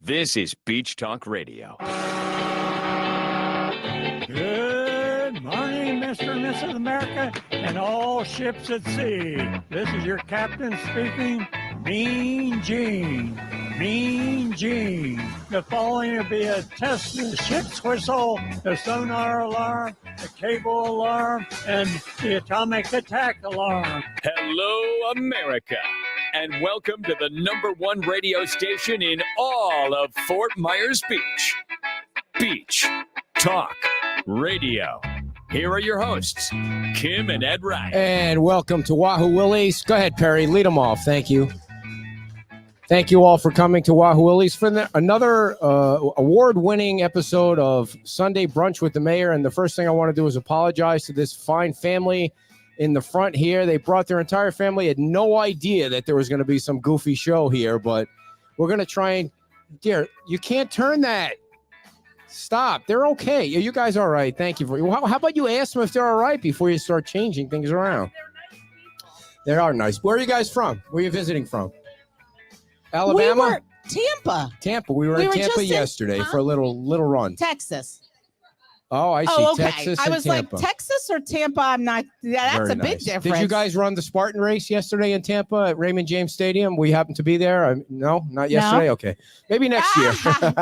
This is Beach Talk Radio. Good morning, Mr. and Mrs. America, and all ships at sea. This is your captain speaking, Mean Gene. Mean Gene. The following will be a test of the ship's whistle, the sonar alarm, the cable alarm, and the atomic attack alarm. Hello, America, and welcome to the #1 radio station in all of Fort Myers Beach. Beach Talk Radio. Here are your hosts, Kim and Ed Wright. And welcome to Wahoo Willie's. Go ahead, Perry. Lead them off. Thank you. Thank you all for coming to Wahoo Willie's for another award-winning episode of Sunday Brunch with the Mayor. And the first thing I want to do is apologize to this fine family in the front here. They brought their entire family. Had no idea that there was going to be some goofy show here, but we're going to try and... Dear, you can't turn that. Stop. They're okay. You guys are all right. Thank you. How about you ask them if they're all right before you start changing things around? They are nice. Where are you guys from? Where are you visiting from? Alabama? We were Tampa. Tampa. We were in Tampa yesterday for a little run. Texas. Oh, I see. Oh, okay. Texas I and was Tampa. like, Texas or Tampa? I'm not. Yeah, that's Very a big nice. difference. Did you guys run the Spartan race yesterday in Tampa at Raymond James Stadium? We happened to be there. No, not yesterday. No. Okay. Maybe next year.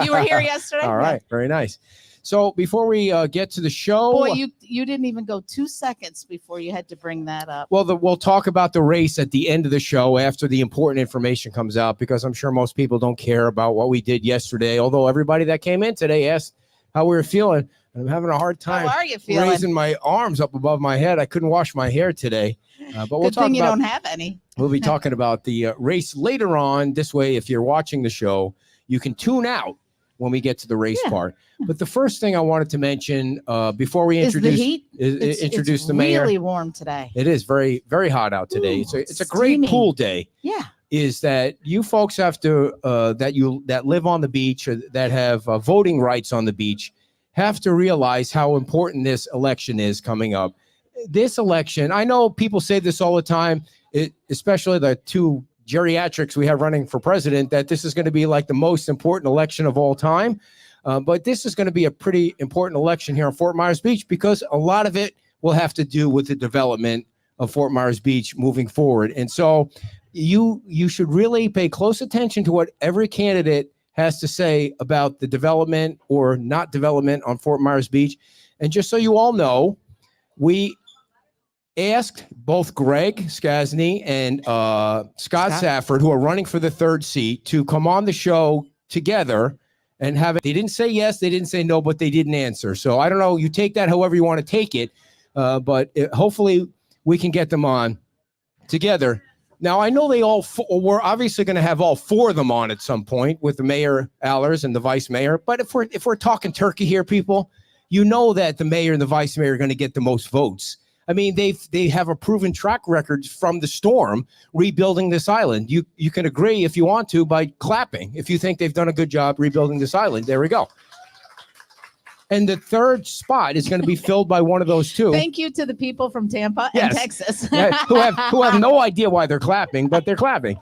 You were here yesterday? All right. Very nice. So before we get to the show. Boy, you didn't even go 2 seconds before you had to bring that up. Well, we'll talk about the race at the end of the show after the important information comes out, because I'm sure most people don't care about what we did yesterday, although everybody that came in today asked how we were feeling. I'm having a hard time How are you feeling? raising my arms up above my head. I couldn't wash my hair today. But we'll Good talk thing you about, don't have any. We'll be talking about the race later on. This way, if you're watching the show, you can tune out when we get to the race part. But the first thing I wanted to mention before we introduce the heat? Introduce it's the mayor. It's really warm today. It is very, very hot out today. Ooh, it's a great steamy. pool day. Yeah. Is that you folks have to that live on the beach or that have voting rights on the beach have to realize how important this election is coming up. This election, I know people say this all the time, especially the two geriatrics we have running for president, that this is going to be like the most important election of all time. But this is going to be a pretty important election here in Fort Myers Beach, because a lot of it will have to do with the development of Fort Myers Beach moving forward. And so you should really pay close attention to what every candidate has to say about the development or not development on Fort Myers Beach. And just so you all know, we asked both Greg Skasny and Scott Safford, who are running for the third seat, to come on the show together and have it. They didn't say yes, they didn't say no, but they didn't answer. So I don't know, you take that however you want to take it, but hopefully we can get them on together. Now, I know they all we're obviously going to have all four of them on at some point with the mayor, Allers, and the vice mayor. But if we're talking turkey here, people, you know that the mayor and the vice mayor are going to get the most votes. I mean, they have a proven track record from the storm rebuilding this island. You can agree if you want to by clapping if you think they've done a good job rebuilding this island. There we go. And the third spot is going to be filled by one of those two. Thank you to the people from Tampa and Texas. who have no idea why they're clapping, but they're clapping.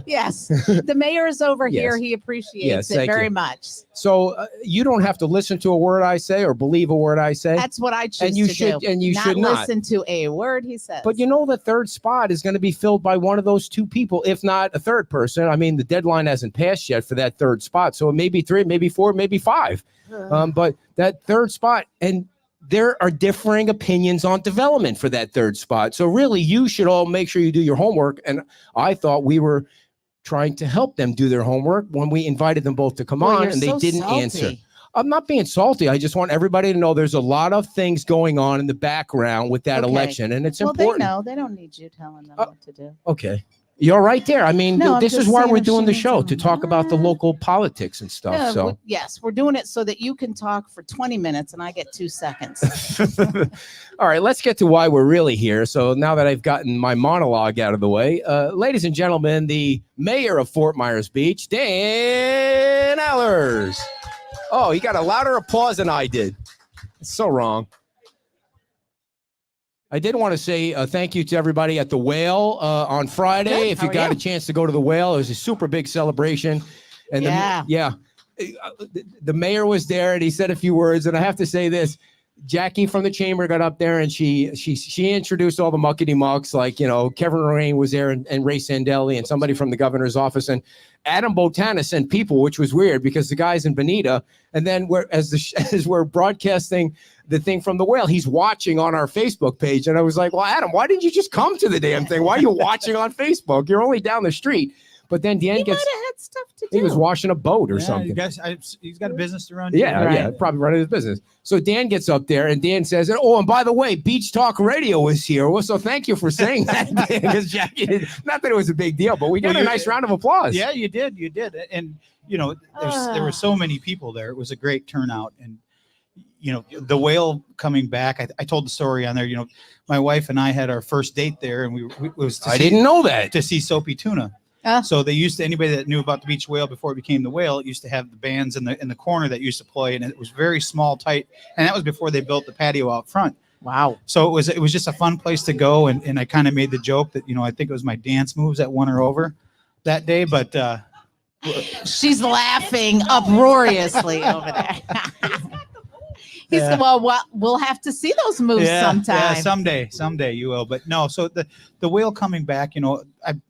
Yes, the mayor is over here. He appreciates it very much. So you don't have to listen to a word I say or believe a word I say. That's what I choose and you to should, do. And you should not listen to a word he says. But you know, the third spot is going to be filled by one of those two people, if not a third person. I mean, the deadline hasn't passed yet for that third spot. So it may be 3, maybe 4, maybe 5. But that third spot, and there are differing opinions on development for that third spot. So really, you should all make sure you do your homework. And I thought we were trying to help them do their homework when we invited them both to come on, and they didn't answer. I'm not being salty. I just want everybody to know there's a lot of things going on in the background with that election, and it's important. They know. They don't need you telling them what to do. Okay. You're right there. I mean, this is why we're doing the show, to talk about the local politics and stuff. Yeah, so yes, we're doing it so that you can talk for 20 minutes and I get 2 seconds. All right, let's get to why we're really here. So now that I've gotten my monologue out of the way, ladies and gentlemen, the mayor of Fort Myers Beach, Dan Allers. Oh, he got a louder applause than I did. It's so wrong. I did want to say thank you to everybody at the Whale on Friday. Good. If you got a chance to go to the Whale, it was a super big celebration. And the mayor was there and he said a few words. And I have to say this. Jackie from the chamber got up there and she introduced all the muckety mucks, like, Kevin Lorraine was there and Ray Sandelli and somebody from the governor's office, and Adam Botana sent people, which was weird because the guy's in Bonita. And then as we're broadcasting the thing from the whale, he's watching on our Facebook page. And I was like, well, Adam, why didn't you just come to the damn thing? Why are you watching on Facebook? You're only down the street. But then Dan might have had stuff to do. He was washing a boat or something. He's got a business to run. Yeah, probably running his business. So Dan gets up there and Dan says, "Oh, and by the way, Beach Talk Radio is here. Well, so thank you for saying that, Dan." Because Jackie, not that it was a big deal, but we got a nice round of applause. Yeah, you did, and there were so many people there. It was a great turnout, and the whale coming back. I told the story on there. My wife and I had our first date there, and I didn't know that, to see Soapy Tuna. So they used to, anybody that knew about the beach whale before it became the whale, it used to have the bands in the corner that used to play, and it was very small, tight, and that was before they built the patio out front. Wow. So it was just a fun place to go, and I kind of made the joke that I think it was my dance moves that won her over that day, but she's laughing uproariously over there. He said, well, we'll have to see those moves sometime. Yeah, someday you will. But no, so the whale coming back,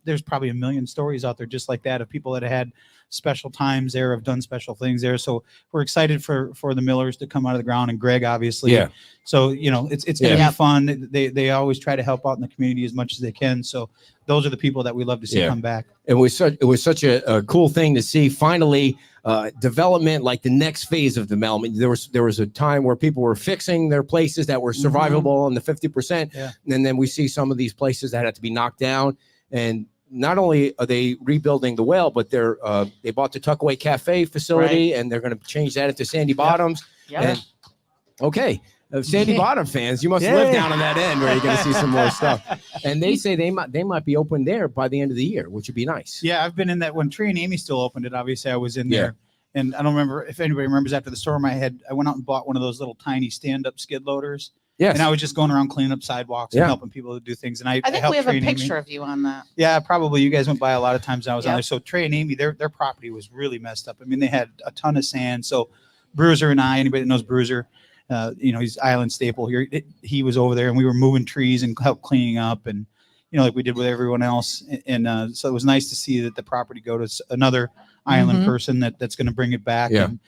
there's probably a million stories out there just like that of people that had special times there, have done special things there. So we're excited for the Millers to come out of the ground, and Greg, obviously. Yeah. So, it's going to be fun. They always try to help out in the community as much as they can. So those are the people that we love to see come back. It was such a cool thing to see. Finally, development, like the next phase of development. There was a time where people were fixing their places that were survivable in the 50%, and then we see some of these places that had to be knocked down. And not only are they rebuilding the whale, but they bought the Tuckaway Cafe facility, and they're going to change that into Sandy Bottoms. And Sandy Bottom fans, you must live down on that end where you're going to see some more stuff. And they say they might be open there by the end of the year, which would be nice. Yeah, I've been in that when Trey and Amy still opened it. Obviously, I was in there. And I don't remember if anybody remembers, after the storm, I went out and bought one of those little tiny stand-up skid loaders. Yes. And I was just going around cleaning up sidewalks and helping people to do things. And I think we have a picture of you on that. Yeah, probably. You guys went by a lot of times when I was on there. So Trey and Amy, their property was really messed up. I mean, they had a ton of sand. So Bruiser and I, anybody that knows Bruiser, he's Island Staple here. He was over there, and we were moving trees and help cleaning up, and like we did with everyone else. And so it was nice to see that the property go to another island person that's going to bring it back and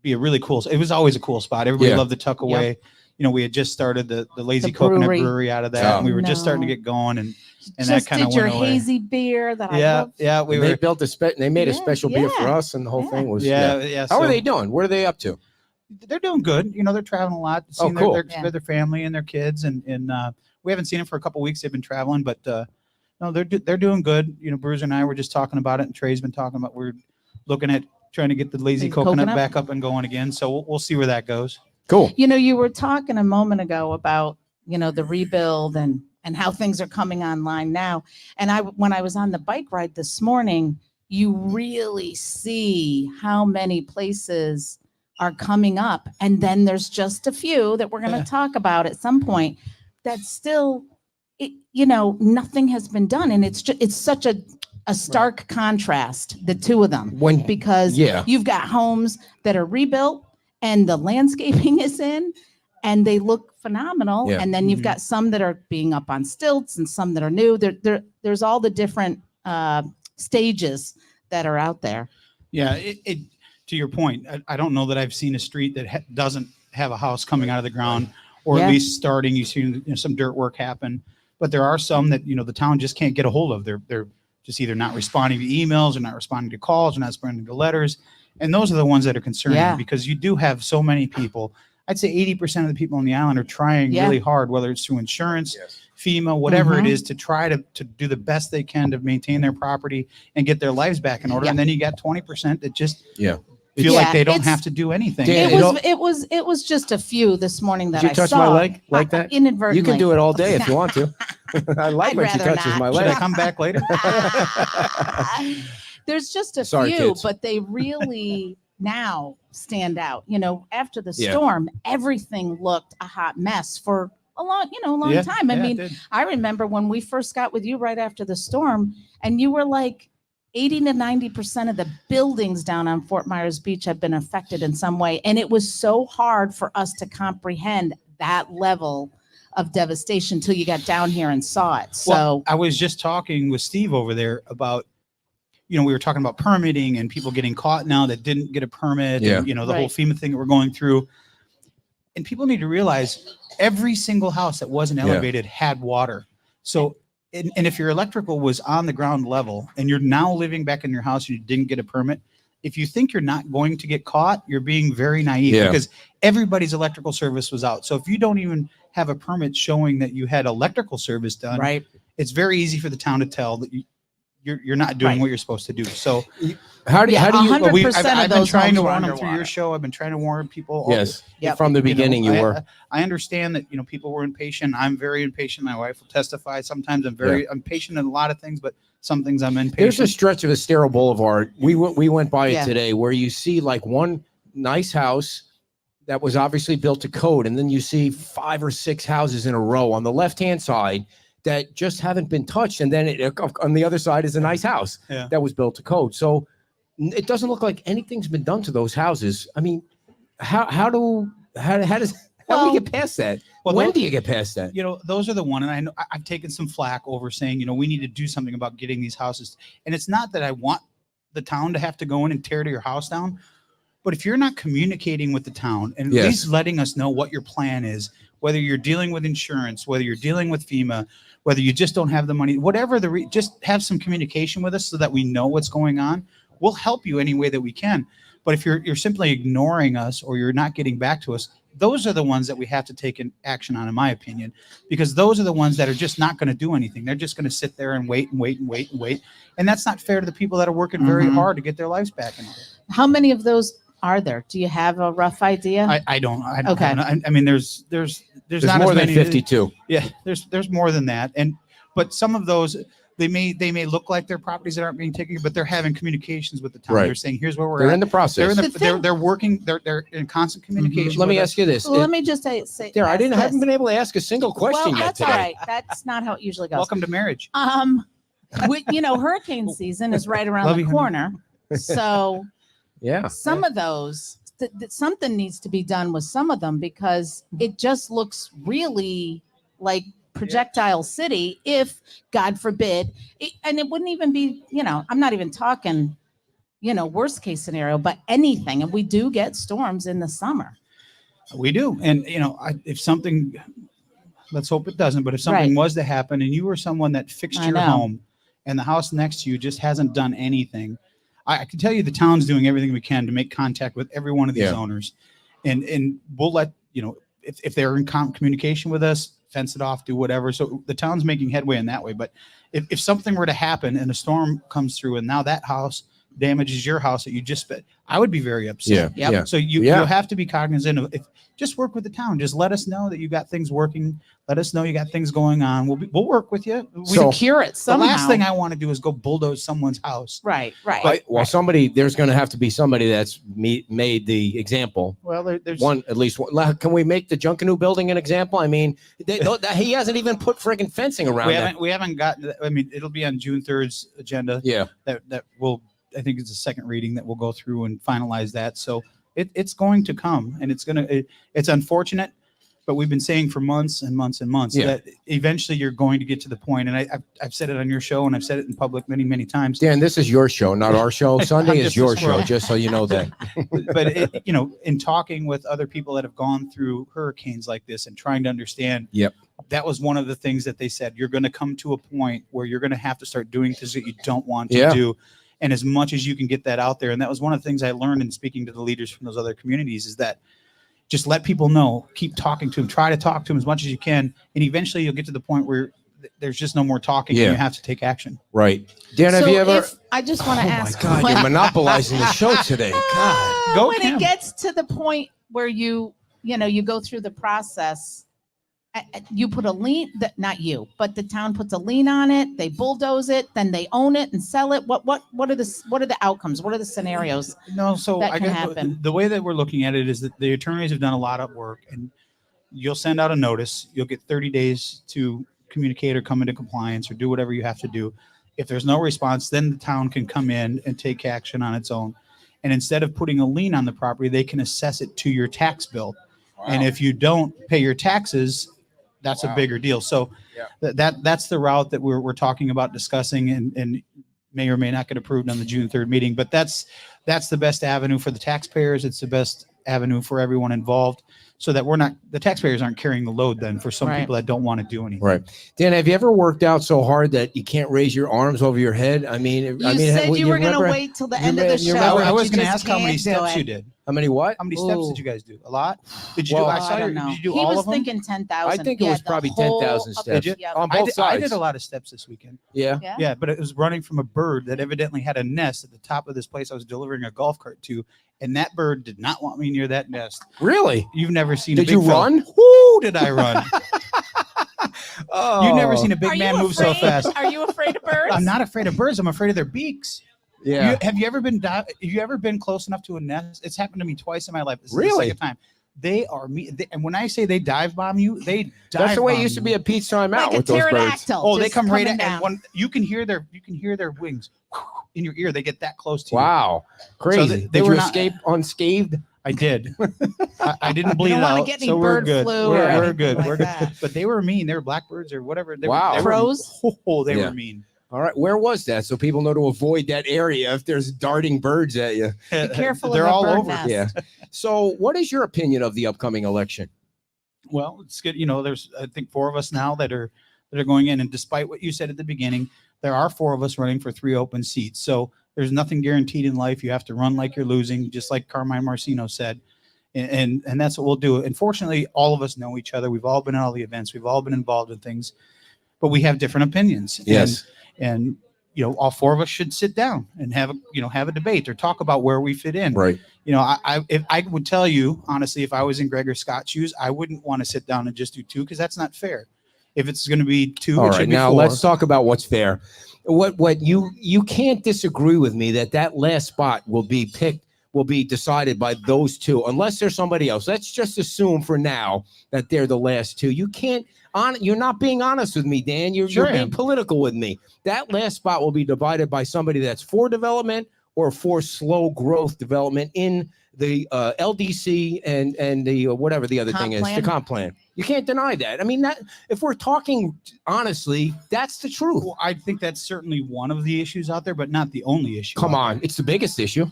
be a really cool. It was always a cool spot. Everybody loved the Tuckaway. We had just started the Lazy Coconut Brewery out of that, and we were just starting to get going, and that kind of went away. Your hazy beer that I love. Yeah, they made a special beer for us, and the whole thing was How are they doing? What are they up to? They're doing good. They're traveling a lot, seeing their family and their kids, and we haven't seen them for a couple of weeks. They've been traveling, but no, they're doing good. Bruiser and I were just talking about it, and Trey's been talking about, we're looking at trying to get the Lazy Coconut back up and going again. So we'll see where that goes. Cool. You were talking a moment ago about, the rebuild and how things are coming online now. And when I was on the bike ride this morning, you really see how many places are coming up. And then there's just a few that we're going to talk about at some point that still, nothing has been done. And it's such a stark contrast, the two of them, because you've got homes that are rebuilt and the landscaping is in and they look phenomenal. And then you've got some that are being up on stilts and some that are new. There's all the different stages that are out there. Yeah. To your point, I don't know that I've seen a street that doesn't have a house coming out of the ground, or at least starting. You see some dirt work happen, but there are some that, the town just can't get a hold of. They're just either not responding to emails or not responding to calls or not responding to letters. And those are the ones that are concerning because you do have so many people. I'd say 80% of the people on the island are trying really hard, whether it's through insurance, FEMA, whatever it is, to try to do the best they can to maintain their property and get their lives back in order. And then you got 20% that just feel like they don't have to do anything. It was just a few this morning that I saw. Did you touch my leg like that? Inadvertently. You can do it all day if you want to. I like when she touches my leg. Should I come back later? There's just a few, kids. But they really now stand out. After the storm, everything looked a hot mess for a long time. I mean, I remember when we first got with you right after the storm, and you were like, 80 to 90% of the buildings down on Fort Myers Beach have been affected in some way. And it was so hard for us to comprehend that level of devastation until you got down here and saw it. So Well, I was just talking with Steve over there about, we were talking about permitting and people getting caught now that didn't get a permit. Yeah. And, the whole Right. FEMA thing that we're going through. And people need to realize every single house that wasn't elevated had water. So, and if your electrical was on the ground level and you're now living back in your house and you didn't get a permit, if you think you're not going to get caught, you're being very naive because everybody's electrical service was out. So if you don't even have a permit showing that you had electrical service done, right. it's very easy for the town to tell that you're not doing what you're supposed to do. So How do you? 100% I've of been those trying to homes were warn them through underwater. your show. I've been trying to warn people. Yes. Yep. From the beginning, you were. I understand that, people were impatient. I'm very impatient. My wife will testify. Sometimes I'm patient in a lot of things, but some things I'm impatient. There's a stretch of Estero Boulevard. We went by Yeah. it today where you see like one nice house that was obviously built to code, and then you see 5 or 6 houses in a row on the left-hand side that just haven't been touched, and then on the otter side is a nice house that was built to code. So it doesn't look like anything's been done to those houses. I mean, how do you get past that? Well, When do you get past that? Those are the one, and I know I've taken some flack over saying, we need to do something about getting these houses. And it's not that I want the town to have to go in and tear your house down, but if you're not communicating with the town and at least letting us know what your plan is, whether you're dealing with insurance, whether you're dealing with FEMA, whether you just don't have the money, whatever just have some communication with us so that we know what's going on. We'll help you any way that we can. But if you're simply ignoring us or you're not getting back to us, those are the ones that we have to take an action on, in my opinion, because those are the ones that are just not going to do anything. They're just going to sit there and wait and wait and wait and wait. And that's not fair to the people that are working very hard to get their lives back in order. How many of those are there? Do you have a rough idea? I don't. Okay. I mean, there's not more as than many. 52. Yeah, there's more than that. But some of those, they may look like they're properties that aren't being taken, but they're having communications with the town. Right. They're saying, here's where we're They're at. in the process. They're working. They're in constant communication. Let me with ask you this. Well, let me just say There, I ask haven't this. been able to ask a single question Well, yet that's today. all right. That's not how it usually goes. Welcome to marriage. Hurricane season is right around Love the you, honey. corner. So Yeah. some of those, something needs to be done with some of them because it just looks really like projectile city if, God forbid, and it wouldn't even be, I'm not even talking, worst case scenario, but anything. And we do get storms in the summer. We do. And, if something, let's hope it doesn't, but if something Right. was to happen and you were someone that fixed I your know. home and the house next to you just hasn't done anything, I can tell you the town's doing everything we can to make contact with every one of these owners. And we'll let, if they're in communication with us, fence it off, do whatever. So the town's making headway in that way. But if something were to happen and a storm comes through and now that house damages your house that you just spent, I would be very upset. Yep. Yeah. So you have to be cognizant of just work with the town. Just let us know that you got things working. Let us know you got things going on. We'll work with you. Secure it The somehow. last thing I want to do is go bulldoze someone's house. Right. There's going to have to be somebody that's made the example. Well, there's At least one. Can we make the Junkanoo building an example? I mean, he hasn't even put friggin' fencing around that. we haven't gotten. I mean, it'll be on June 3rd's agenda. Yeah. That will. I think it's the second reading that we'll go through and finalize that. So it's going to come, and it's unfortunate, but we've been saying for months and months and months that eventually you're going to get to the point, and I've said it on your show and I've said it in public many, many times. Dan, this is your show, not our show. Sunday I'm is just a your squirrel. show, just so you know that. But in talking with other people that have gone through hurricanes like this and trying to understand, that was one of the things that they said. You're going to come to a point where you're going to have to start doing things that you don't want to do. And as much as you can get that out there. And that was one of the things I learned in speaking to the leaders from those other communities is that just let people know, keep talking to them, try to talk to them as much as you can. And eventually you'll get to the point where there's just no more talking and you have to take action. Right. Dan, have you ever? I just want to ask. Oh my God, you're monopolizing the show today. God. Go, when Kim. it gets to the point where you go through the process, you put a lien, not you, but the town puts a lien on it. They bulldoze it, then they own it and sell it. What are the outcomes? What are the scenarios? No, so that I can guess happen? the way that we're looking at it is that the attorneys have done a lot of work, and you'll send out a notice. You'll get 30 days to communicate or come into compliance or do whatever you have to do. If there's no response, then the town can come in and take action on its own. And instead of putting a lien on the property, they can assess it to your tax bill. Wow. And if you don't pay your taxes, that's a bigger deal. So that's the route that we're talking about discussing, and may or may not get approved on the June 3rd meeting. But that's the best avenue for the taxpayers. It's the best avenue for everyone involved, so that the taxpayers aren't carrying the load then for some people that don't want to do anything. Right. Dan, have you ever worked out so hard that you can't raise your arms over your head? You said you were going to wait till the end of the show. I was going to ask how many steps you did. How many what? How many steps did you guys do? A lot? Did you do? Did you do he all was of them? thinking 10,000. I think it was probably 10,000 steps on both sides. I did a lot of steps this weekend. Yeah, but it was running from a bird that evidently had a nest at the top of this place I was delivering a golf cart to, and that bird did not want me near that nest. Really? You've never seen? Did you run? Whoo! Did I run? Oh, you've never seen a big man move so fast. Are you afraid of birds? I'm not afraid of birds. I'm afraid of their beaks. Yeah. Have you ever been close enough to a nest? It's happened to me twice in my life. This is really? the second time. They are and when I say they dive bomb you, they dive. That's the way it bomb used to be at Pete's Time Out like with those birds. Oh, they come right at, and when you can hear their wings in your ear. They get that close to you. Wow, crazy! So they were you not, escape unscathed? I did. I didn't bleed out, so we're good. We're good. Like we're good. But they were mean. They were blackbirds or whatever. They wow, were, crows. They were mean. All right, where was that? So people know to avoid that area if there's darting birds at you. Be careful. They're all over. Nest. Yeah. So, what is your opinion of the upcoming election? Well, it's good. There's I think 4 of us now that are going in, and despite what you said at the beginning, there are 4 of us running for 3 open seats. So there's nothing guaranteed in life. You have to run like you're losing, just like Carmine Marcino said, and that's what we'll do. And fortunately, all of us know each other. We've all been at all the events. We've all been involved in things, but we have different opinions. Yes. And all 4 of us should sit down and have a debate or talk about where we fit in. Right. If I would tell you honestly, if I was in Gregor Scott's shoes, I wouldn't want to sit down and just do 2 because that's not fair. If it's going to be 2, all it right. should be Now 4. let's talk about what's fair. What you can't disagree with me that last spot will be decided by those 2 unless there's somebody else. Let's just assume for now that they're the last 2. You can't. You're not being honest with me, Dan. You're being political with me. That last spot will be divided by somebody that's for development or for slow growth development in the LDC and the whatever the other thing is, the comp plan. You can't deny that. I mean, that if we're talking honestly, that's the truth. Well, I think that's certainly one of the issues out there, but not the only issue. Come on, it's the biggest issue.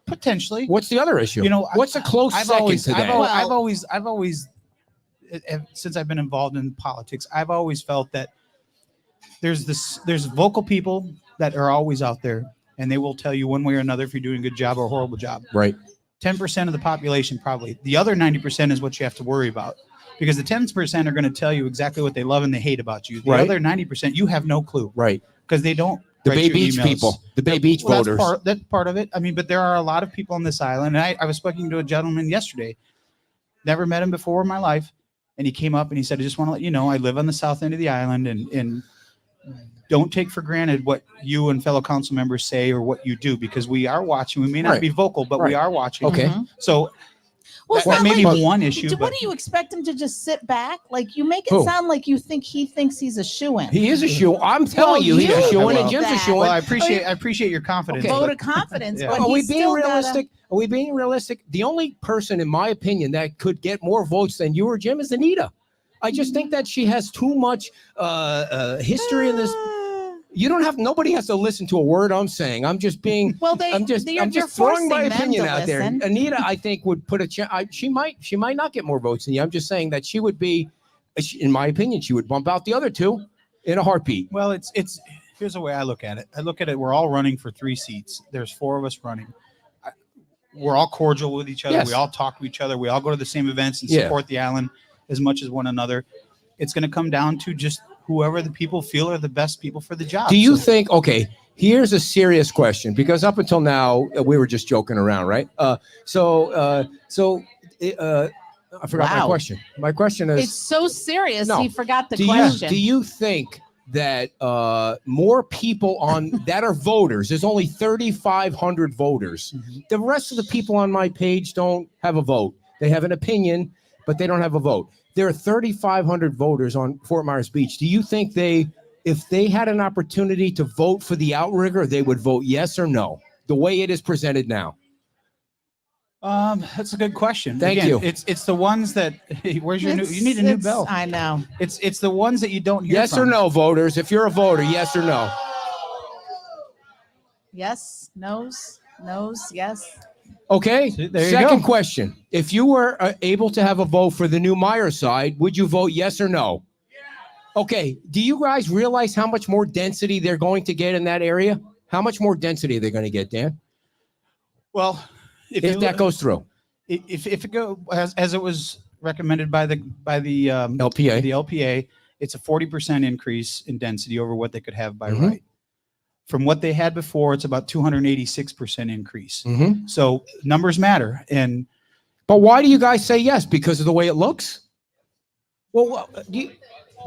Potentially. What's the other issue? What's a close second to that? I've always, since I've been involved in politics, I've always felt that there's vocal people that are always out there, and they will tell you one way or another if you're doing a good job or a horrible job. Right. 10% of the population, probably. The other 90% is what you have to worry about, because the 10% are going to tell you exactly what they love and they hate about you. The other 90%, you have no clue. Right. Because they don't. The Bay Beach people, the Bay Beach voters. That's part of it. I mean, but there are a lot of people on this island. And I was speaking to a gentleman yesterday, never met him before in my life. And he came up and he said, I just want to let you know, I live on the south end of the island, and don't take for granted what you and fellow council members say or what you do, because we are watching. We may not be vocal, but we are watching. Okay. So well, that may be one issue. What do you expect him to just sit back? Like, you make it Who? sound like you think he thinks he's a shoo-in. He is a shoe. I'm telling you, he's a shoe-in, and Jim's a shoe-in. Well, I appreciate your confidence. Okay. Vote of confidence. Yeah. But Are we he's being still realistic? Are we being realistic? The only person, in my opinion, that could get more votes than you or Jim is Anita. I just think that she has too much history in this. You don't have. Nobody has to listen to a word I'm saying. I'm just being. Well, I'm just throwing my opinion out there. Anita, I think, would put a chance. She might not get more votes than you. I'm just saying that she would be, in my opinion, she would bump out the other 2 in a heartbeat. Well, it's here's the way I look at it. I look at it. We're all running for 3 seats. There's 4 of us running. We're all cordial with each other. Yes. We all talk to each other. We all go to the same events and support the island as much as one another. It's going to come down to just whoever the people feel are the best people for the job. Do you think, okay, here's a serious question, because up until now, we were just joking around, right? I forgot my question. My question is... It's so serious, No. he forgot the question. Do you think that more people that are voters, there's only 3,500 voters. Mm-hmm. The rest of the people on my page don't have a vote. They have an opinion, but they don't have a vote. There are 3,500 voters on Fort Myers Beach. Do you think if they had an opportunity to vote for the outrigger, they would vote yes or no, the way it is presented now? That's a good question. Thank Again, you. It's the ones that where's your new? You need a new bell. I know. It's the ones that you don't hear Yes or from. no, voters? If you're a voter, yes or no? Yes, no's, yes. Okay. See, there you Second go. question. If you were able to have a vote for the new Meyer side, would you vote yes or no? Okay. Do you guys realize how much more density they're going to get in that area? How much more density are they going to get, Dan? Well, If that goes through. if it go as it was recommended by the LPA. the LPA, it's a 40% increase in density over what they could have by Mhm. right. From what they had before, it's about 286% increase. Mm-hmm. So numbers matter. And But why do you guys say yes? Because of the way it looks? Well,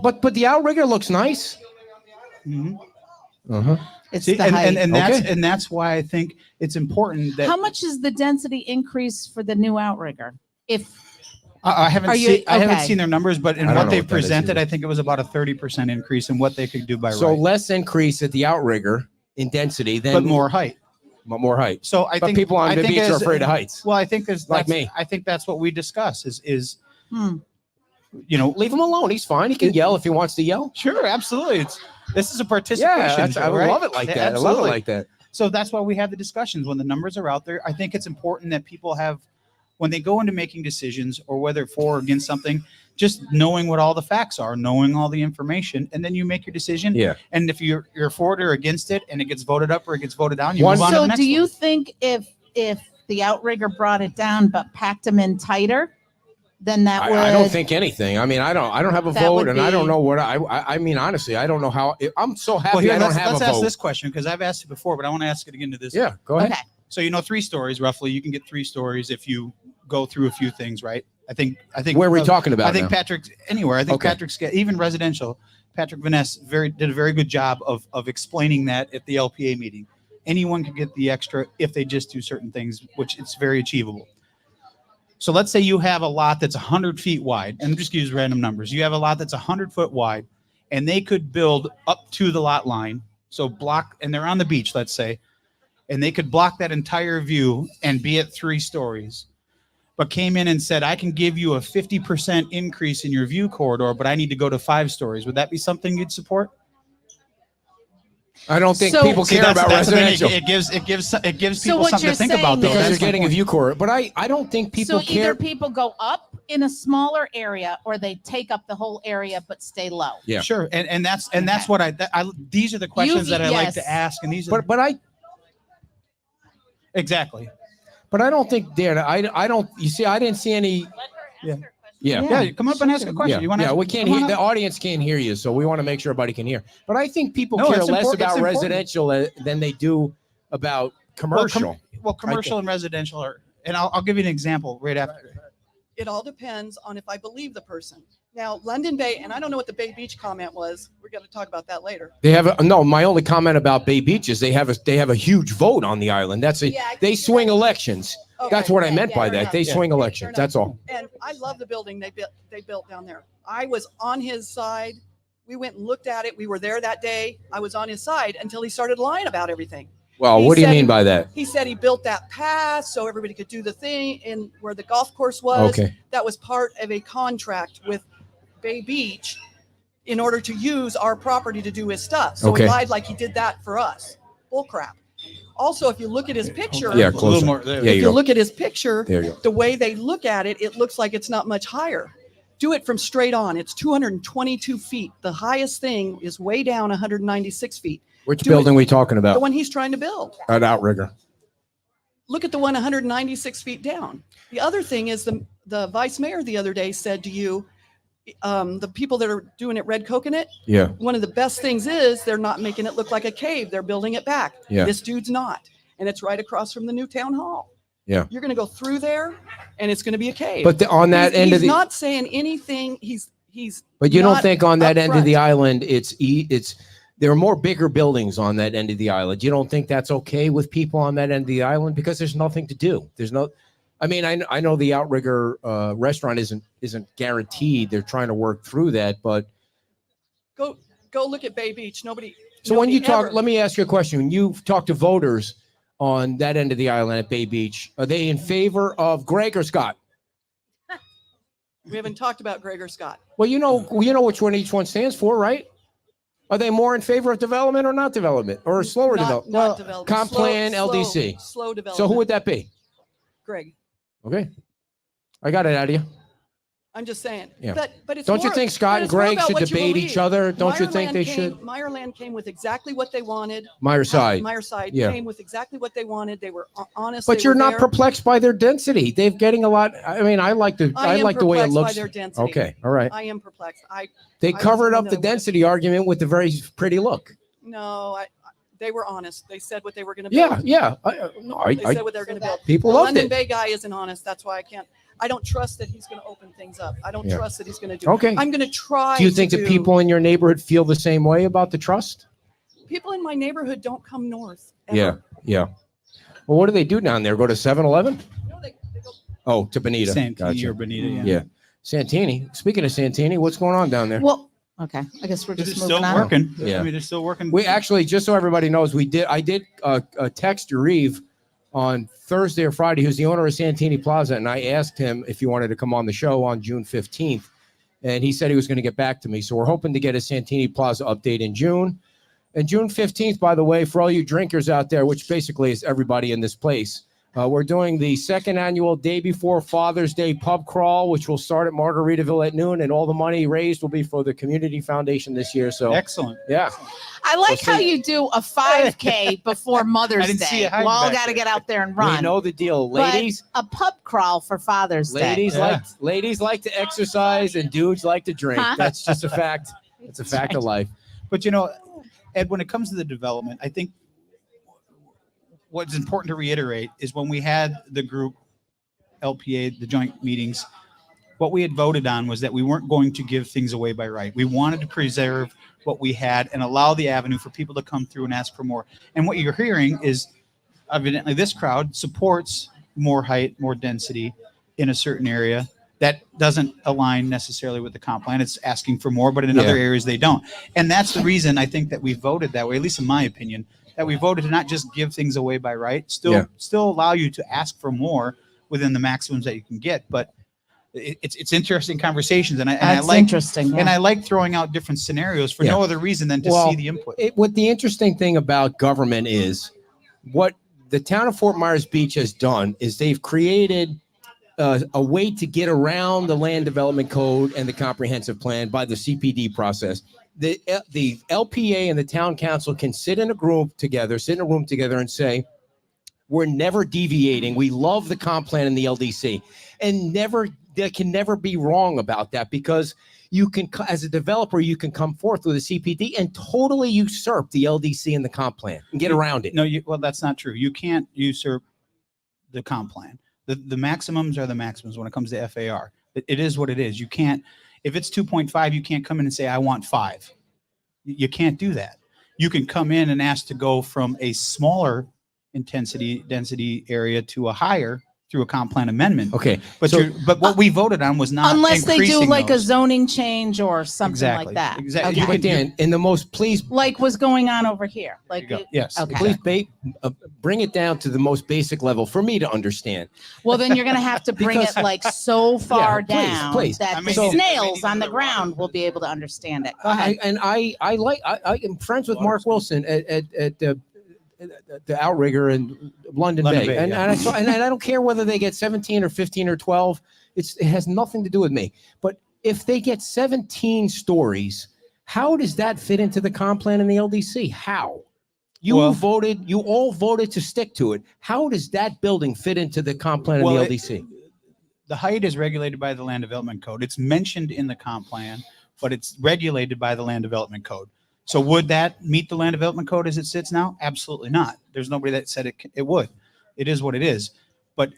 but the outrigger looks nice. mhm. Uh-huh. It's See, the height. and that's why I think it's important that How much is the density increase for the new outrigger? If I haven't Are you- seen I haven't okay. seen their numbers, but in I don't what know they've what that is presented, either. I think it was about a 30% increase in what they could do by So right, less increase at the outrigger in density than but more height. more height. So I But think people on I the think beach are as- afraid of heights. Well, I think Like me. I think that's what we discuss is Hmm. you know, Leave him alone. He's fine. He can yell if he wants to yell. sure, absolutely. This is a participation. Yeah, show, I would right? love it like Yeah, that. I love it absolutely. like that. So that's why we have the discussions when the numbers are out there. I think it's important that people have, when they go into making decisions or whether for or against something, just knowing what all the facts are, knowing all the information, and then you make your decision. Yeah. And if you're for it or against it, and it gets voted up or it gets voted down, you One- move on to So the next do you one. think if the outrigger brought it down but packed them in tighter, then that would I don't think anything. I mean, I don't have a That vote, would and I don't be- know what I mean. Honestly, I don't know how. I'm so happy Well, here, I don't let's have a ask vote. this question because I've asked it before, but I want to ask it again to this. Yeah, go ahead. Okay. So 3 stories roughly. You can get 3 stories if you go through a few things, right? I think. Where are we talking about I think now? Patrick's anywhere. I think Okay. Patrick's even residential. Patrick Vaness did a very good job of explaining that at the LPA meeting. Anyone can get the extra if they just do certain things, which it's very achievable. So let's say you have a lot that's 100 feet wide, and just use random numbers. You have a lot that's 100 foot wide, and they could build up to the lot line. So block, and they're on the beach, let's say, and they could block that entire view and be at 3 stories. But came in and said, I can give you a 50% increase in your view corridor, but I need to go to 5 stories. Would that be something you'd support? I don't think So- people See, care about that's the thing. residential It gives So people what something you're to think saying about. Though. is- because That's they're my getting a point. view corridor. But I don't think people so care. either people go up in a smaller area or they take up the whole area but stay low. Yeah. Sure, and that's Okay. what I these are the questions that I like yes. to ask, and these are But exactly. I don't think, Dan. I don't. You see, I didn't see any. Yeah. Yeah. Yeah, come up and ask a question. Yeah, You want we can't come hear. on The up. audience can't hear you, so we want to make sure everybody can hear. But I think people No, care it's less it's about important. residential than they do about commercial. Well, commercial and residential are, and I'll give you an example right after. It all depends on if I believe the person. Now, London Bay, and I don't know what the Bay Beach comment was. We're going to talk about that later. They have no. My only comment about Bay Beach is they have a huge vote on the island. That's Yeah, I they think swing that's- elections. Okay, That's what I yeah, meant by fair that. enough. They Yeah. swing Fair elections. enough. That's all. And I love the building they built down there. I was on his side. We went and looked at it. We were there that day. I was on his side until he started lying about everything. Well, He what do you said- mean by that? He said he built that path so everybody could do the thing in where the golf course was. Okay. That was part of a contract with Bay Beach in order to use our property to do his stuff. So Okay. he lied like he did that for us. Bull crap. Also, if you look at his picture, Yeah, A little closer. more. There. Yeah, if you you go. look at his picture, There you go. the way they look at it, it looks like it's not much higher. Do it from straight on. It's 222 feet. The highest thing is way down 196 feet. Which do building we talking The about? one he's trying to build. An outrigger. Look at the one 196 feet down. The other thing is the vice mayor the other day said to you, the people that are doing it red coconut, Yeah. one of the best things is they're not making it look like a cave. They're building it back. Yeah. This dude's not. And it's right across from the new town hall. Yeah. You're going to go through there and it's going to be a cave. But on that end he's of the, not saying anything. He's but you don't not think on that end of the upfront. island, it's there are more bigger buildings on that end of the island. You don't think that's okay with people on that end of the island because there's nothing to do. There's no. I mean, I know the outrigger restaurant isn't guaranteed. They're trying to work through that, but go go look at Bay Beach. Nobody. So when nobody you talk, ever- let me ask you a question. When you talk to voters on that end of the island at Bay Beach, are they in favor of Greg or Scott? We haven't talked about Gregor Scott. Well, you know which one each one stands for, right? Are they more in favor of development or not development or slower development? Not development. Comp plan, LDC. Slow development. So who would that be? Greg. Okay. I got it out of you. I'm just saying. Yeah. But it's Don't you more- think Scott but and it's more Greg about should what you debate believe. each other? Don't you think Meyerland they came- should? Meyerland came with exactly what they wanted. Meyer side. Meyer side Yeah. came with exactly what they wanted. They were honest. But they you're were not there. perplexed by their density. They're getting a lot. I mean, I like the I am the way it perplexed by looks. their density. Okay, all right. I am perplexed. They I was covered the up one the that would've- density argument with the very pretty look. No, they were honest. They said what they were going to Yeah, build. yeah. They said what they were going to build. People The loved London it. Bay guy isn't honest. That's why I don't trust that he's going to open things up. I don't Yeah. trust that he's going to do. Okay. I'm going to try. Do you think to that people in your neighborhood feel the same way about the trust? people in my neighborhood don't come north? Ever. Yeah, yeah. Well, what do they do down there? Go to 7-Eleven? No, they go. Oh, to Bonita. Santini or Bonita. Yeah. Yeah. Santini. Speaking of Santini, what's going on down there? Well, okay. I guess we're They're just still moving on. working. Yeah. I mean, they're still working. We actually, just so everybody knows, I did text Reeve on Thursday or Friday, who's the owner of Santini Plaza, and I asked him if he wanted to come on the show on June 15th, and he said he was going to get back to me. So we're hoping to get a Santini Plaza update in June. And June 15th, by the way, for all you drinkers out there, which basically is everybody in this place, we're doing the second annual Day Before Father's Day pub crawl, which will start at Margaritaville at noon, and all the money raised will be for the Community Foundation this year. So, Excellent. yeah. I like We'll how see. you do a 5K before Mother's I didn't see Day. it We hiding all back got to there. get out there and run. We know the deal. But Ladies, a pub crawl for Father's Day. ladies like to exercise and dudes like to drink. Huh? That's just a fact. It's a fact of life. But Ed, when it comes to the development, I think what's important to reiterate is when we had the group LPA, the joint meetings, what we had voted on was that we weren't going to give things away by right. We wanted to preserve what we had and allow the avenue for people to come through and ask for more. And what you're hearing is evidently this crowd supports more height, more density in a certain area. That doesn't align necessarily with the comp plan. It's asking for more, but in other areas they don't. And that's the reason I think that we voted that way, at least in my opinion, that we voted to not just give things away by right, still allow you to ask for more within the maximums that you can get. But it's interesting conversations, and I like interesting. Yeah. and I like throwing out different scenarios for no other reason than to see the input. What the interesting thing about government is, what the town of Fort Myers Beach has done is they've created a way to get around the land development code and the comprehensive plan by the CPD process. The LPA and the town council can sit in a room together and say, we're never deviating. We love the comp plan and the LDC, and they can never be wrong about that, because you can, as a developer, you can come forth with a CPD and totally usurp the LDC and the comp plan and get around it. No, well, that's not true. You can't usurp the comp plan. The maximums are the maximums when it comes to FAR. It is what it is. You can't, if it's 2.5, you can't come in and say, I want 5. You can't do that. You can come in and ask to go from a smaller density area to a higher through a comp plan amendment. Okay. But but what we voted on was not Unless they do increasing like a those. zoning change or something Exactly. like that. Exactly. Okay. You But Dan, in the most, please Like what's going on over here. There Like you go. Yes. Okay. Please bring it down to the most basic level for me to understand. Well, then you're going to have to bring Because- it like so far please, down please. that I the may need snails to on the go ground will be able to understand it. Go ahead. I am friends with Mark Wilson at the Outrigger in London Bay, and yeah. and I don't care whether they get 17 or 15 or 12. It has nothing to do with me. But if they get 17 stories, how does that fit into the comp plan and the LDC? How? You all voted to stick to it. How does that building fit into the comp plan and the LDC? The height is regulated by the land development code. It's mentioned in the comp plan, but it's regulated by the land development code. So would that meet the land development code as it sits now? Absolutely not. There's nobody that said it would. It is what it is. But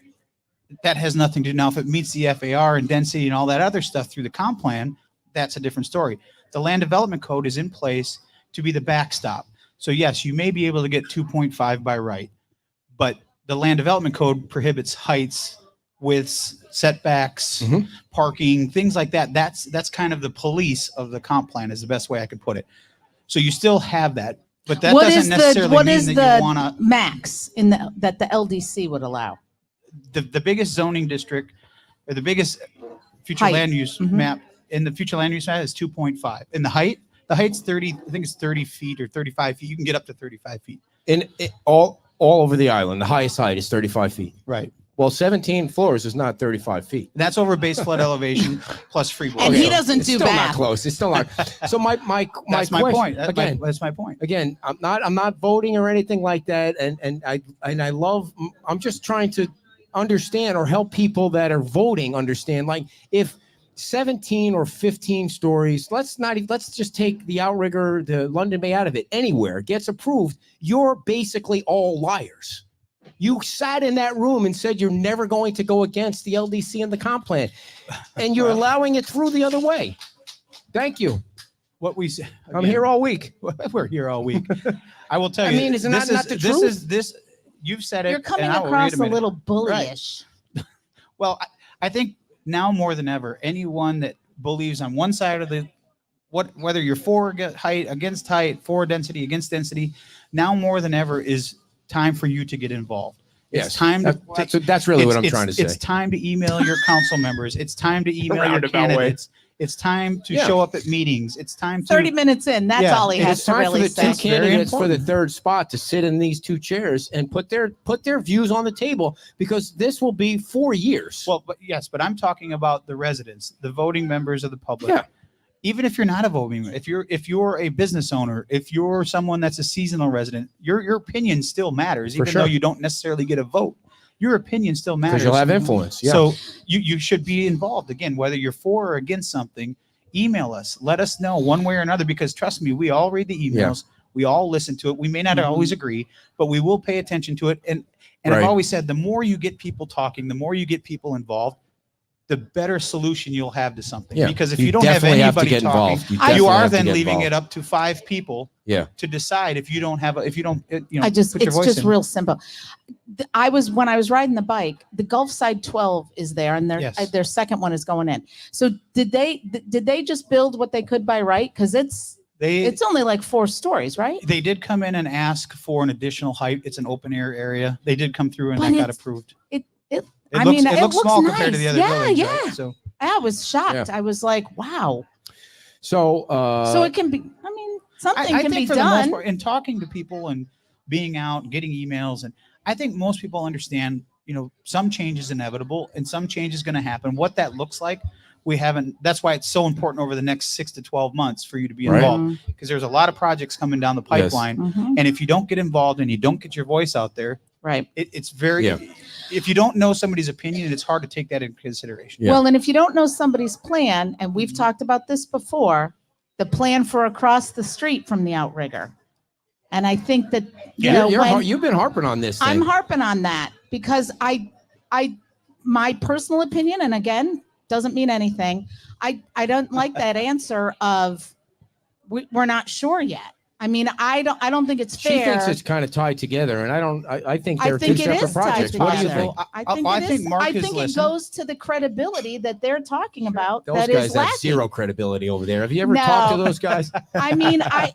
that has nothing to do now. If it meets the FAR and density and all that other stuff through the comp plan, that's a different story. The land development code is in place to be the backstop. So yes, you may be able to get 2.5 by right, but the land development code prohibits heights, widths, setbacks, parking, things like that. That's kind of the police of the comp plan is the best way I could put it. So you still have that, but that What doesn't is necessarily what mean is that the you want to. max that the LDC would allow? The biggest zoning district, or the biggest future Height. land use Mhm. map in the future land use map is 2.5. And the height's 30. I think it's 30 feet or 35 feet. You can get up to 35 feet. In all over the island, the highest height is 35 feet. Right. Well, 17 floors is not 35 feet. That's over base flood elevation plus freeboard. And he So doesn't It's do still not math. close. It's still not. So my that's my question, point. again. That's my point. Again, I'm not voting or anything like that, and I love. I'm just trying to understand or help people that are voting understand. Like if 17 or 15 stories, let's just take the outrigger, the London Bay out of it. Anywhere gets approved, you're basically all liars. You sat in that room and said you're never going to go against the LDC and the comp plan, and you're allowing it through the other way. Thank you. What we say. I'm here all week. We're here all week. I will tell I you. mean, isn't that not the this truth? is this. You've said it. You're coming and I will across read a minute. little bullyish. Well, I think now more than ever, anyone that believes on one side of the whether you're for height, against height, for density, against density, now more than ever is time for you to get involved. It's Yes, time to that's really what I'm trying to say. It's time to email your council members. It's time to email your roundabout way. candidates. It's time to show up at meetings. It's time to 30 minutes in, that's Yeah, all he it has It's to time really for the say. two That's very candidates for the important. third spot to sit in these two chairs and put their views on the table, because this will be 4 years. Well, but I'm talking about the residents, the voting members of the public. Yeah. Even if you're not a voting member, if you're a business owner, if you're someone that's a seasonal resident, your opinion still matters, For even sure. though you don't necessarily get a vote. Your opinion still matters. Because you'll have influence. Yeah. So you should be involved. Again, whether you're for or against something, email us. Let us know one way or another, because trust me, we all read the emails. We all listen to it. We may not always agree, but we will pay attention to it. And Right. I've always said, the more you get people talking, the more you get people involved, the better solution you'll have to something. Yeah. Because if You you don't have definitely have to anybody get talking, involved. You you definitely are have to then get leaving involved. it up to 5 people Yeah. to decide if you don't have put your It's voice just in. real simple. When I was riding the bike, the Gulf Side 12 is there, and Yes. their second one is going in. So did they just build what they could by right? Because it's only like 4 stories, right? They did come in and ask for an additional height. It's an open air area. They did come through and But that got it's- approved. It It looks looks small compared to the nice. other Yeah, buildings. yeah. Right? So I was shocked. I was like, wow. So So it can be. I mean, something I can be think for the most done. part, in talking to people and being out, getting emails, and I think most people understand, some change is inevitable and some change is going to happen. What that looks like, we haven't. That's why it's so important over the next 6 to 12 months for you to be Right. involved, because there's a lot of projects coming down the Yes. pipeline. Mhm. And if you don't get involved and you don't get your voice out there, Right. it's very, Yeah. if you don't know somebody's opinion, it's hard to take that into consideration. Yeah. Well, and if you don't know somebody's plan, and we've talked about this before, the plan for across the street from the outrigger. And I think that, you've been harping on this thing. I'm harping on that because my personal opinion, and again, doesn't mean anything. I don't like that answer of we're not sure yet. I mean, I don't think it's She fair. thinks it's kind of tied together, and I think I they're think two it separate is tied projects. What do you together. think? I think Mark I has think it listened. goes to the credibility that they're talking about. Those that guys is have lacking. zero credibility over there. Have you ever talked to No. those guys? I mean, I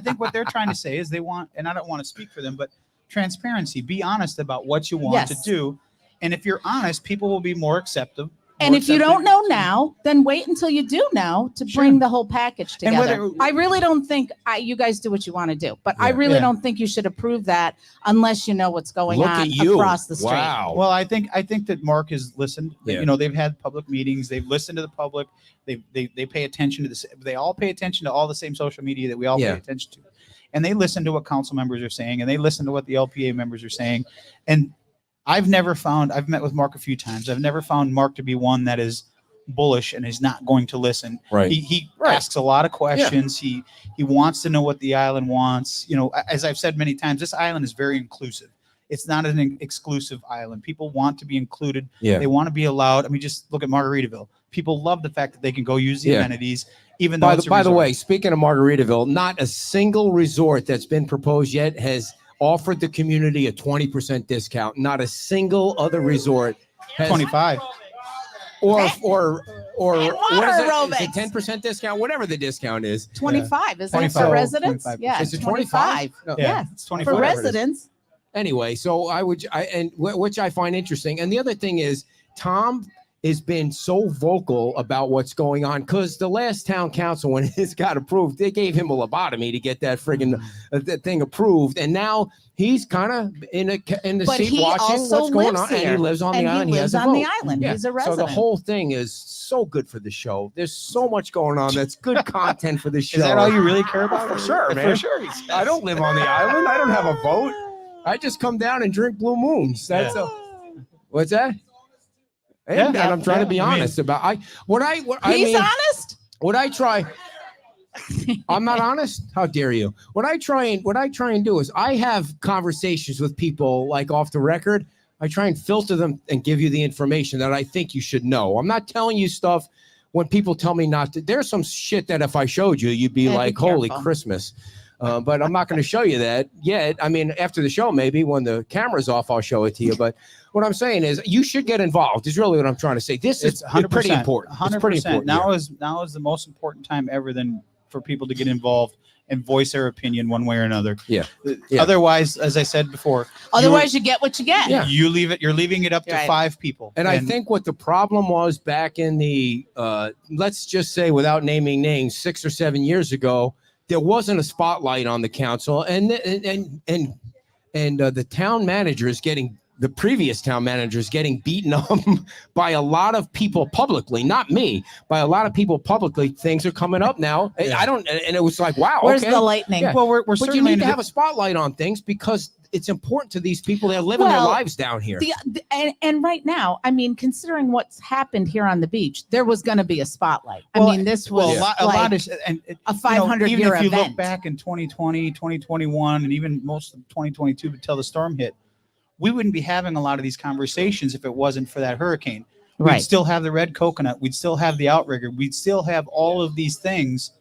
think what they're trying to say is they want, and I don't want to speak for them, but transparency. Be honest about what you want to Yes. do, and if you're honest, people will be more accepting. And if you don't know now, then wait until you do know to bring the whole package And together. whether- I really don't think you guys do what you want to do, but I Yeah. really Yeah. don't think you should approve that unless you know what's going Look on at you. across the street. Wow. Well, I think that Mark has listened. Yeah. They've had public meetings. They've listened to the public. They pay attention to this. They all pay attention to all the same social media that we all Yeah. pay attention to, and they listen to what council members are saying, and they listen to what the LPA members are saying. And I've met with Mark a few times. I've never found Mark to be one that is bullish and is not going to listen. Right. He Right. asks a lot of questions. He wants to know what the island wants. As I've said many times, this island is very inclusive. It's not an exclusive island. People want to be included. Yeah. They want to be allowed. I mean, just look at Margaritaville. People love the fact that they can go use the Yeah. amenities, even though By it's the, a by the resort. way, speaking of Margaritaville, not a single resort that's been proposed yet has offered the community a 20% discount. Not a single other resort has, 25. or or And what water is it? aerobics. Is it 10% discount? Whatever the discount is. 25, isn't it 25. for residents? 25%. Yeah, Is it 25? No. Yeah, it's for 25. whatever it is. residents. Anyway, so which I find interesting. And the other thing is, Tom has been so vocal about what's going on because the last town council, when it got approved, they gave him a lobotomy to get that friggin' that thing approved. And now he's kind of in the But seat he watching also what's going lives on. And here. he lives on the And he island. He lives has a on the vote. island. He's a So the resident. whole thing is so good for the show. There's so much going on that's good content for the show. Is that all you really care about? For sure, man. For sure. I don't live on the island. I don't have a vote. I just come down and drink Blue Moons. That's what's that? And I'm trying to be honest about He's honest. What I try. I'm not honest. How dare you? What I try and do is I have conversations with people like off the record. I try and filter them and give you the information that I think you should know. I'm not telling you stuff when people tell me not to. There's some shit that if I showed you, you'd be Yeah, like, be "Holy careful. Christmas!" But I'm not going to show you that yet. I mean, after the show, maybe when the camera's off, I'll show it to you. But what I'm saying is, you should get involved. Is really what I'm trying to say. This is pretty important. It's pretty 100%. important. Now is the most important time ever than for people to get involved and voice their opinion one way or another. Yeah. Yeah. Otherwise, as I said before, Otherwise, you get what you get. Yeah. you're leaving it up to Right. 5 people. And I think what the problem was back in the, let's just say without naming names, 6 or 7 years ago, there wasn't a spotlight on the council, and the town managers the previous town managers getting beaten up by a lot of people publicly, not me, by a lot of people publicly. Things are coming up now. Yeah. And it was like, wow, Where's okay. the lightning? Yeah. well, we're But you certainly need to in a have a spotlight on things because it's important to these people that are living their Well, lives down here. And right now, I mean, considering what's happened here on the beach, there was going to be a spotlight. Well, I mean, this was a lot is and a 500-year even if you event. look back in 2020, 2021, and even most of 2022 until the storm hit, we wouldn't be having a lot of these conversations if it wasn't for that hurricane. We'd Right. still have the red coconut. We'd still have the outrigger. We'd still have all of these things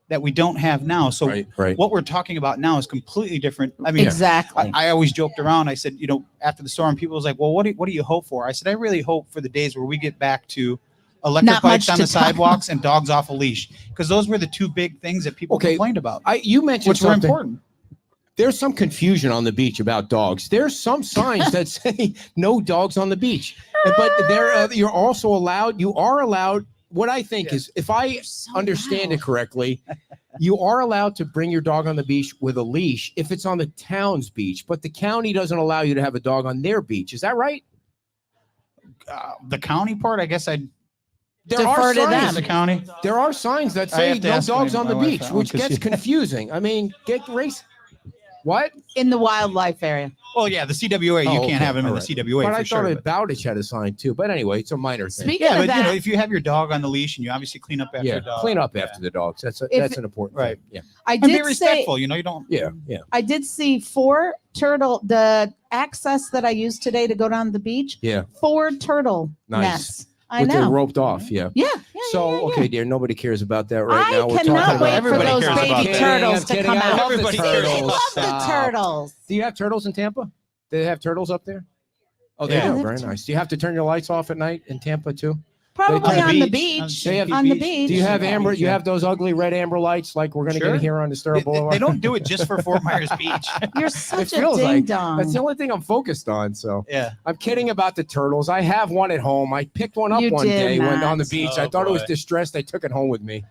that we don't have now. So Right. what we're talking about now is completely different. I mean, Exactly. I always joked around. I said, after the storm, people was like, well, what do you hope for? I said, I really hope for the days where we get back to electric Not bikes much on to the sidewalks and dogs off a leash, because those were the 2 big things that people complained about, You mentioned which were something. important. There's some confusion on the beach about dogs. There's some signs that say no dogs on the beach, but you are allowed. What I think is, if I You're so understand loud. it correctly, you are allowed to bring your dog on the beach with a leash if it's on the town's beach, but the county doesn't allow you to have a dog on their beach. Is that right? The county part, I guess I'd There Defer are to signs. them. the county. There are signs that I say have to no ask dogs my on the wife beach, that one, which 'cause gets she- confusing. I mean, get race. What? In the wildlife area. Well, yeah, the CWA, you Oh, can't okay, have them in all the right. CWA But for I sure. thought Bowditch had a sign too. But anyway, it's a minor thing. Speaking Yeah, of but that, if you have your dog on the leash and you obviously clean up after Yeah, your dog, clean up after the dogs. That's an important Right. thing. Yeah. I and be did say respectful. You don't. Yeah. I did see 4 turtle. The access that I used today to go down to the beach. Yeah. 4 turtle Nice. nests. I With them know. roped off. Yeah. Yeah. So, yeah. okay, dear, nobody cares about that right I now. We're cannot talking wait about for everybody those cares about baby that. turtles I'm to kidding. come I out. love the Everybody See, cares we turtles. love the Stop. turtles. Do you have turtles in Tampa? Do they have turtles up there? Oh, they Yeah. do. Very nice. Do you have to turn your lights off at night in Tampa too? Probably on on the the beach, beach. They have- On the beach. Do you have Yeah. amber? You have those ugly red amber lights like we're going to Sure. get here on Estero They Boulevard? don't do it just for Fort Myers Beach. You're such a feels ding like- dong. That's the only thing I'm focused on. So Yeah. I'm kidding about the turtles. I have one at home. I picked one up You one did day when not. on the beach. Oh, I thought it was boy. distressed. I took it home with me.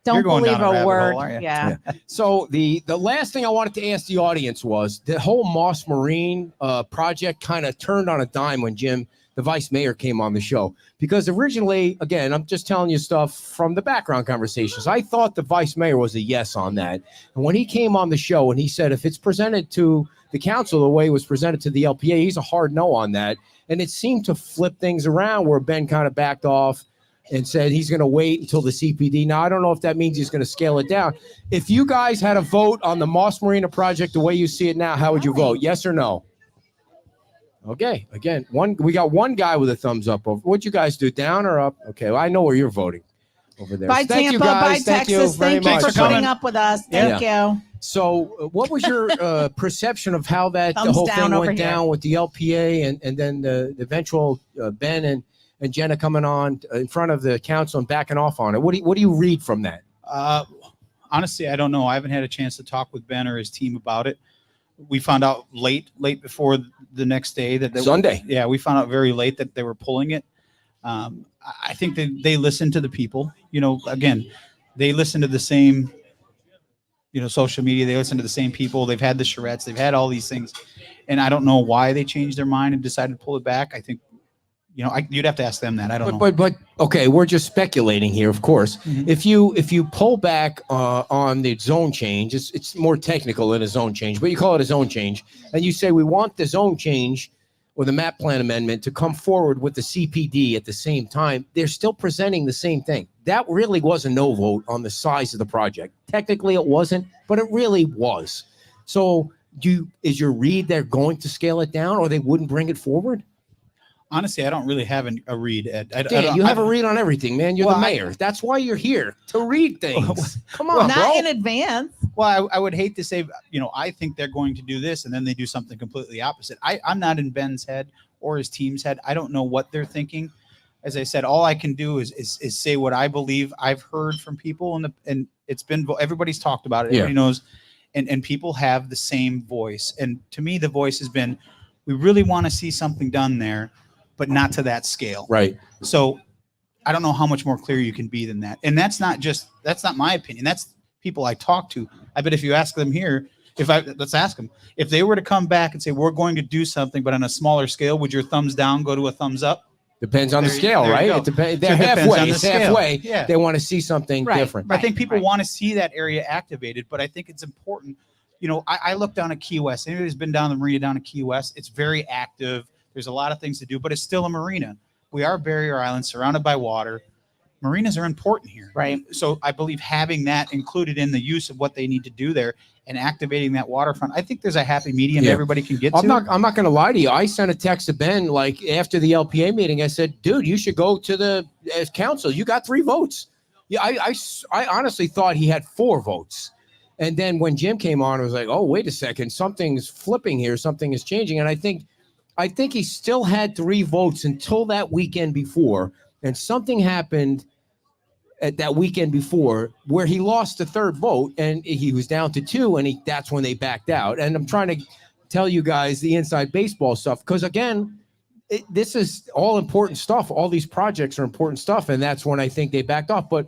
Don't You're going believe down a a rabbit word. hole, aren't you? Yeah. So the last thing I wanted to ask the audience was the whole Moss Marine project kind of turned on a dime when Jim, the vice mayor, came on the show. Because originally, again, I'm just telling you stuff from the background conversations. I thought the vice mayor was a yes on that. And when he came on the show and he said, if it's presented to the council the way it was presented to the LPA, he's a hard no on that. And it seemed to flip things around where Ben kind of backed off and said he's going to wait until the CPD. Now, I don't know if that means he's going to scale it down. If you guys had a vote on the Moss Marina project the way you see it now, how would you vote? Yes or no? Okay. Again, we got one guy with a thumbs up. What'd you guys do? Down or up? Okay. Well, I know where you're voting over there. Bye, Thank you Tampa. Bye, guys. Thank you Texas. very Thank you much. for Thanks for putting coming. up with us. Thank you. So, what was your perception of how the Thumbs whole down thing over went here. down with the LPA and then the eventual Ben and Jenna coming on in front of the council and backing off on it. What do you read from that? Honestly, I don't know. I haven't had a chance to talk with Ben or his team about it. We found out late before the next day that Sunday. We found out very late that they were pulling it. I think that they listen to the people. Again, they listen to the same, social media. They listen to the same people. They've had the charrettes. They've had all these things. And I don't know why they changed their mind and decided to pull it back. I think, you'd have to ask them that. I don't know. But okay, we're just speculating here, of course. Mhm. If you pull back on the zone change, it's more technical than a zone change, but you call it a zone change, and you say we want the zone change or the map plan amendment to come forward with the CPD at the same time, they're still presenting the same thing. That really was a no vote on the size of the project. Technically, it wasn't, but it really was. So, is your read they're going to scale it down, or they wouldn't bring it forward? Honestly, I don't really have a read. You have a read on everything, man. You're the mayor. That's why you're here, to read things. Come on, Not bro. in advance. Well, I would hate to say, I think they're going to do this, and then they do something completely opposite. I'm not in Ben's head or his team's head. I don't know what they're thinking. As I said, all I can do is say what I believe I've heard from people, and it's been, everybody's talked about it. Yeah. Everybody knows, and people have the same voice. And to me, the voice has been, we really want to see something done there, but not to that scale. Right. So I don't know how much more clear you can be than that. And that's not my opinion. That's people I talk to. I bet if you ask them here, let's ask them, if they were to come back and say, we're going to do something, but on a smaller scale, would your thumbs down go to a thumbs up? Depends on the scale, there you right? go. It depends. So They're it depends halfway. on the It's scale. halfway. Yeah. They want to see something different. I think people want to see that area activated, but I think it's important. I look down at Key West. Anybody who's been down the marina down at Key West, it's very active. There's a lot of things to do, but it's still a marina. We are a barrier island surrounded by water. Marinas are important here. Right. So I believe having that included in the use of what they need to do there and activating that waterfront, I think there's a happy medium everybody can get to. I'm not going to lie to you. I sent a text to Ben, like after the LPA meeting. I said, dude, you should go to the council. You got 3 votes. Yeah. I honestly thought he had 4 votes. And then when Jim came on, I was like, oh, wait a second. Something's flipping here. Something is changing. And I think he still had 3 votes until that weekend before, and something happened at that weekend before where he lost the 3rd vote and he was down to 2, and that's when they backed out. And I'm trying to tell you guys the inside baseball stuff, because again, this is all important stuff. All these projects are important stuff, and that's when I think they backed off. But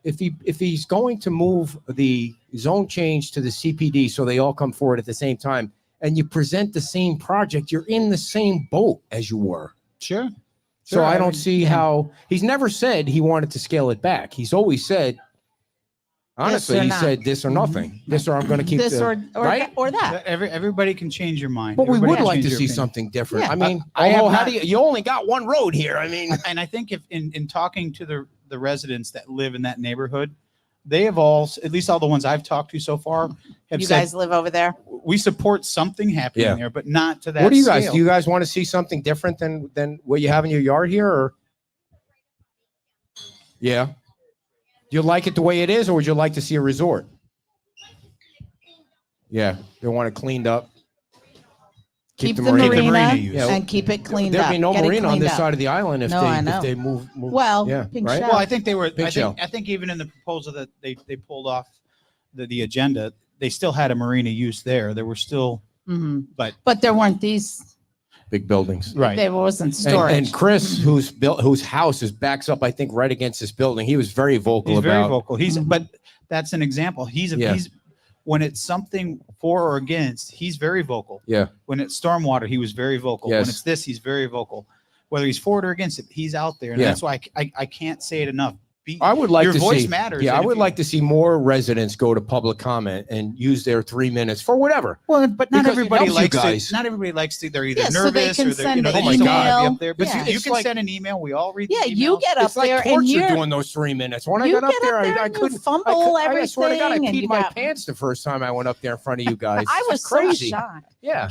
if he's going to move the zone change to the CPD so they all come forward at the same time, and you present the same project, you're in the same boat as you were. Sure. So I don't see how he's never said he wanted to scale it back. He's always said, honestly, he said this or nothing. This or I'm going to keep This or right or that. Everybody can change your mind. But we Everybody would can like change to your see opinion. something different. Yeah. I mean, I have how not- do you only got one road here? I mean, And I think if in talking to the residents that live in that neighborhood, they have all, at least all the ones I've talked to so far, have You said guys live over there? we support something happening Yeah. there, but not to that. what do you guys scale. do? You guys want to see something different than what you have in your yard here, or? Yeah. Do you like it the way it is, or would you like to see a resort? Yeah, they want it cleaned up. Keep the marina marina use. Yeah. and keep it cleaned There'd up. be no Get it marina on cleaned this up. side of the island if No, I know. they move. Well, yeah, pink right. shell. Well, I think they were. Big show. I think even in the proposal that they pulled off the agenda, they still had a marina use there. There were still, Mhm. but But there weren't these. Big buildings. right. There wasn't storage. And Chris, whose house is backs up, I think, right against this building. He was very vocal He's about. very vocal. Mhm. But that's an example. He's when it's something for or against, he's very vocal. Yeah. When it's stormwater, he was very vocal. Yes. When it's this, he's very vocal. Whether he's for it or against it, he's out there. And Yeah. that's why I can't say it enough. I would like Your to voice see. matters. Yeah, And I if would you- like to see more residents go to public comment and use their 3 minutes for whatever. Well, but not Because it everybody helps you likes guys. to. Not everybody likes to. They're either Yeah, so they nervous can or they're, send they an just don't want to be email. up there. But Yeah. you It's can like- send an email. We all read. Yeah, the you emails. get up It's like there and torture you're doing those 3 minutes. When I you got up get there, up there I and you couldn't fumble I swear to God, I everything and peed you my got- pants the first time I went up there in front of you guys. I was It's crazy. so shocked. Yeah.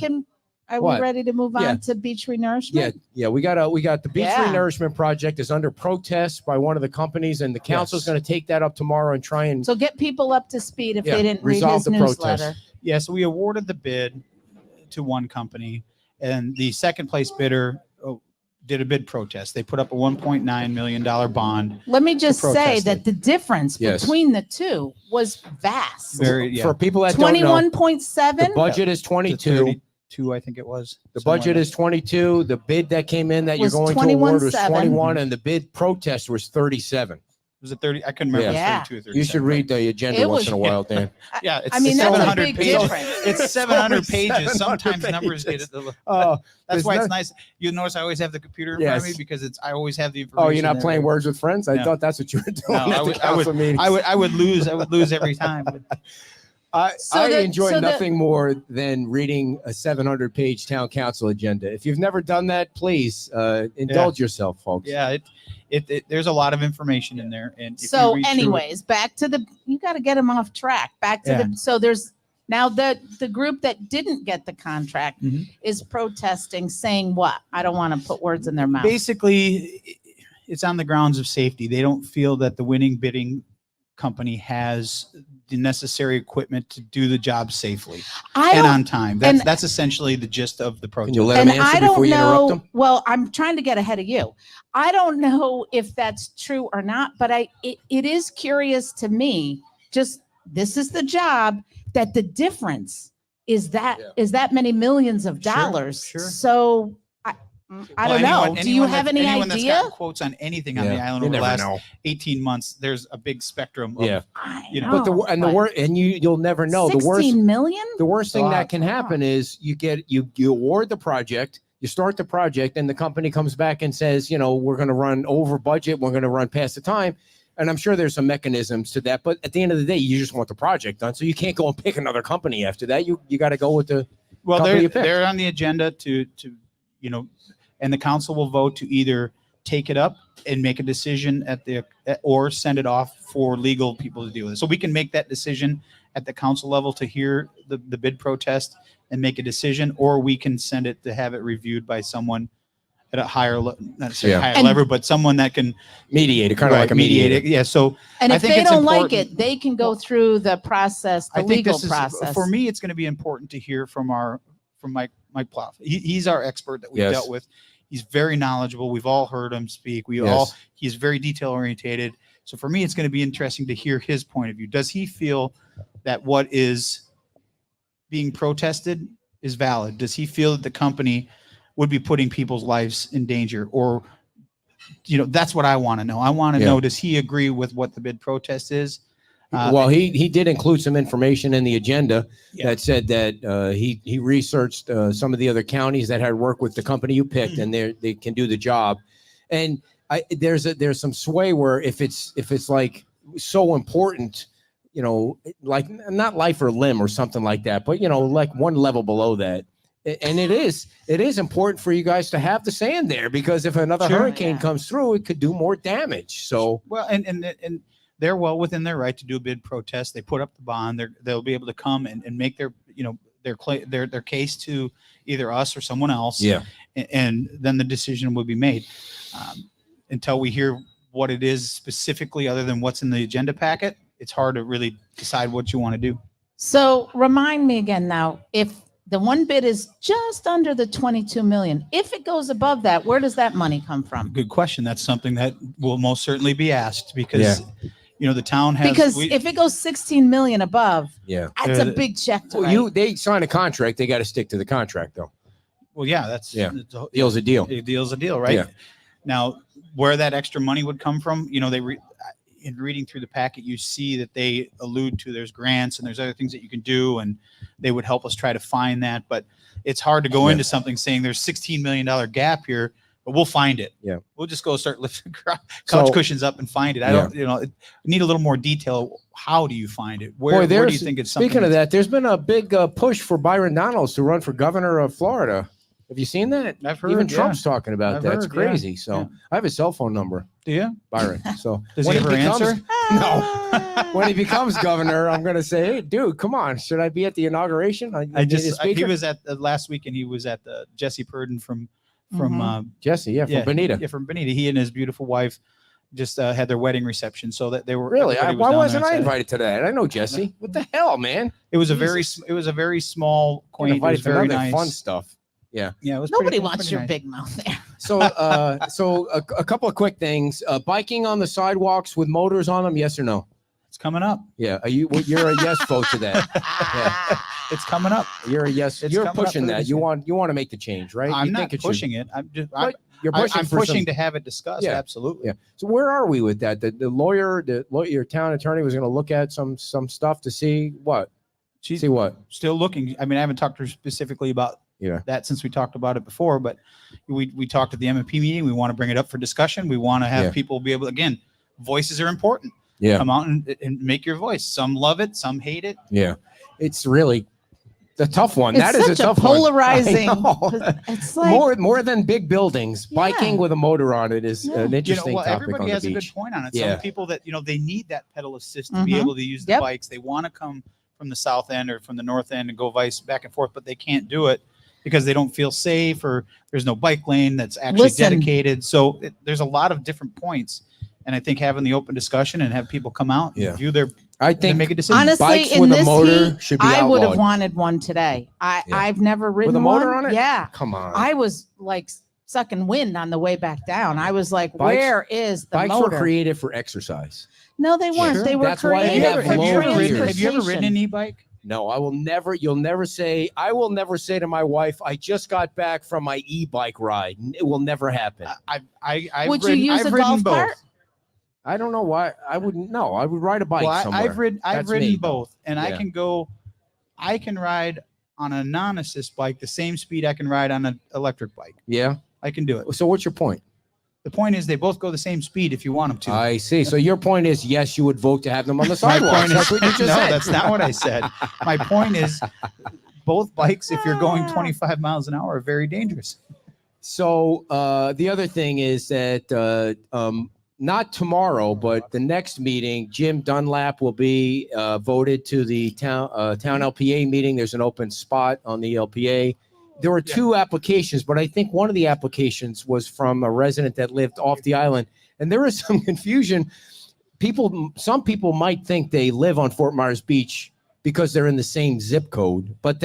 Are What? we ready to move Yeah. on to beach renourishment? Yeah. We got the beach Yeah. renourishment project is under protest by one of the companies, and the council's Yes. going to take that up tomorrow and try and So get people up to speed if Yeah, they didn't read resolve his the protest. newsletter. Yeah, so we awarded the bid to one company, and the second place bidder did a bid protest. They put up a $1.9 million bond. Let me just say protest that it. the difference Yes. between the two was vast. For people that don't know, 21.7. the budget is 22. 32, I think it was. The budget is 22. The bid that came in that you're Was going to award was 21.7. 21, and the bid protest was 37. Was it 30? I couldn't remember. Yeah. If it was 32 or 37. You should read the agenda It once was- in a while, Dan. Yeah, it's I mean, that's a 700 big pages. difference. It's 700 It's pages. 700 Sometimes numbers get pages. it. Oh, That's there's why no- it's nice. You notice I always have the computer in front of me Yes. because I always have the information. Oh, you're not there. playing Words with Friends? I No. thought that's what you were doing No, at the council meetings. I would lose every time. But I So the- enjoy so the- nothing more than reading a 700-page town council agenda. If you've never done that, please indulge yourself, folks. yeah, there's a lot of information in there. And if you So read through it- anyways, back to you got to get them off track. Back to Yeah. so there's now the group that didn't get the contract Mhm. is protesting, saying what? I don't want to put words in their mouth. basically, it's on the grounds of safety. They don't feel that the winning bidding company has the necessary equipment to do the job safely I and don't, on time. and- That's essentially the gist of the Can protest. you let and him answer I don't before you interrupt know. him? Well, I'm trying to get ahead of you. I don't know if that's true or not, but it is curious to me. Just this is the job that the difference is that is that many millions of Sure, dollars. sure. So I don't know. Do you have any anyone idea? That's got quotes on anything on the Yeah, island you over the never last know. 18 months, there's a big spectrum. Of, Yeah. I you know. But the know, and the but worst, and you'll never know. The worst 16 million? the worst thing lot. that can happen is you award the project, you start the project, and the company comes back and says, we're going to run over budget, we're going to run past the time. And I'm sure there's some mechanisms to that, but at the end of the day, you just want the project done. So you can't go and pick another company after that. You got to go with the Well, company you picked. they're on the agenda to and the council will vote to either take it up and make a decision or send it off for legal people to deal with it. So we can make that decision at the council level to hear the bid protest and make a decision, or we can send it to have it reviewed by someone at a higher, not necessarily Yeah. higher And- level, but someone that can mediator, kind of right, like a mediate mediator. it. Yeah. So And I if think they it's don't like important- it, they can go through the process, the I think legal this is process. for me. It's going to be important to hear from Mike Plouffe. He's our expert that we've Yes. dealt with. He's very knowledgeable. We've all heard him speak. Yes. He's very detail orientated. So for me, it's going to be interesting to hear his point of view. Does he feel that what is being protested is valid? Does he feel that the company would be putting people's lives in danger? Or, that's what I want to know. I want to Yeah. know, does he agree with what the bid protest is? Well, he did include some information in the agenda Yeah. that said that he researched some of the other counties that had worked with the company you picked, and they can do the job. And there's some sway where if it's like so important, like not life or limb or something like that, but like one level below that. And it is important for you guys to have the sand there, because if another Sure. hurricane Yeah. comes through, it could do more damage. So Well, and they're well within their right to do a bid protest. They put up the bond. They'll be able to come and make their their case to either us or someone else. yeah. And then the decision will be made. Until we hear what it is specifically, other than what's in the agenda packet, it's hard to really decide what you want to do. So remind me again now, if the one bid is just under the 22 million, if it goes above that, where does that money come from? Good question. That's something that will most certainly be asked because the town has Because if it goes 16 million above, Yeah. that's a Uh, big check to Well, write. they sign a contract. They got to stick to the contract, though. well, yeah, that's Yeah. it's a- Deal's a deal. A deal's a deal, right? Yeah. Now, where that extra money would come from, in reading through the packet, you see that they allude to there's grants and there's other things that you can do, and they would help us try to find that. But it's hard to go Yeah. into something saying there's $16 million gap here, but we'll find it. Yeah. We'll just go start lifting couch So- cushions up and find it. I don't, need a little more detail. How do you find it? Boy, Where do you there's- think it's something? Speaking of that, there's been a big push for Byron Donalds to run for governor of Florida. Have you seen that? I've heard, Even yeah. Trump's talking about I've that. It's heard, yeah. crazy. So Yeah. I have his cell phone number, Do you? Byron. So Does when he ever becomes- answer? No. When he becomes governor, I'm going to say, hey, dude, come on. Should I be at the inauguration? He was at last week, and he was at the Jesse Purdon from Jesse, from Bonita. Yeah, from Bonita. He and his beautiful wife just had their wedding reception, so that they were Really? everybody was Why down wasn't there I and said- invited to that? I know Jesse. What the hell, man? It was a Jesus. very small, Get quaint. It was invited to very other nice. fun stuff. Yeah, it was Nobody pretty, wants pretty your nice. big mouth there. So a couple of quick things. Biking on the sidewalks with motors on them, yes or no? It's coming up. Yeah. You're a yes vote to that. Yeah. It's coming up. You're a yes. It's You're coming up pushing for that. this You year. want to make the change, right? I'm You not think it should- pushing it. But you're pushing. I'm for pushing some- to have it discussed. Yeah. Absolutely. Yeah. So where are we with that? The lawyer, your town attorney was going to look at some stuff to see what. She's See what? still looking. I mean, I haven't talked to her specifically about that since we talked about it before, but we talked at the MMP meeting. We want to bring it up for discussion. We want to have people be able, again, voices are important. Yeah. Come out and make your voice. Some love it, some hate it. Yeah. It's really the tough one. It's That is such a tough polarizing. one. It's like More than big buildings. Yeah. Biking with a motor on it is an interesting topic everybody on the has a good beach. point on it. Yeah. Some people that, they need that pedal assist to be Mhm. able to use the Yep. bikes. They want to come from the south end or from the north end and go vice back and forth, but they can't do it because they don't feel safe or there's no bike lane that's actually Listen. dedicated. So there's a lot of different points. And I think having the open discussion and have people come out and view their, I and think make a decision. honestly, bikes in with a this motor heat, should be I would have outlawed. wanted one today. Yeah. I've never ridden with a motor one. on it. Yeah, Come on. I was like sucking wind on the way back down. I was like, Bikes- where is the Bikes motor? were created for exercise. No, they weren't. Sure. They were That's why they created have for low gears. Have you ever ridden transportation. an e-bike? No, I will never. You'll never say. I will never say to my wife, "I just got back from my e-bike ride." It will never happen. I've Would you ridden, use I've a ridden golf both. cart? I don't know why. I wouldn't. No, I would ride a bike Well, somewhere. I've ridden That's ridden me. both, and Yeah. I can ride on a non-assist bike the same speed I can ride on an electric bike. Yeah. I can do it. So what's your point? The point is they both go the same speed if you want them to. I see. So your point is, yes, you would vote to have them on the My sidewalks. point That's is, what you just no, said. that's not what I said. My point is both bikes, if you're going 25 miles an hour, are very dangerous. So the other thing is that not tomorrow, but the next meeting, Jim Dunlap will be voted to the town LPA meeting. There's an open spot on the LPA. There were two applications, but I think one of the applications was from a resident that lived off the island, and there is some confusion. Some people might think they live on Fort Myers Beach because they're in the same zip code, but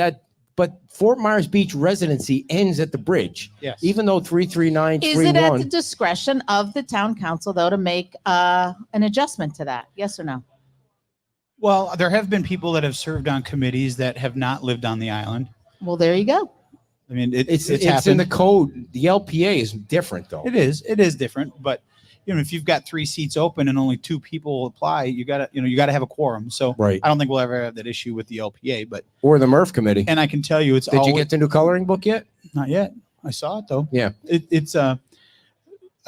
Fort Myers Beach residency ends at the bridge. Yes. Even though 33931. Is it at the discretion of the town council though to make an adjustment to that? Yes or no? Well, there have been people that have served on committees that have not lived on the island. Well, there you go. I mean, It's happened. in the code. The LPA is different though. It is different, but if you've got 3 seats open and only 2 people apply, you gotta have a quorum. So Right. I don't think we'll ever have that issue with the LPA, but, Or the Murph committee. and I can tell you it's Did always, you get the new coloring book yet? not yet. I saw it though. Yeah. It's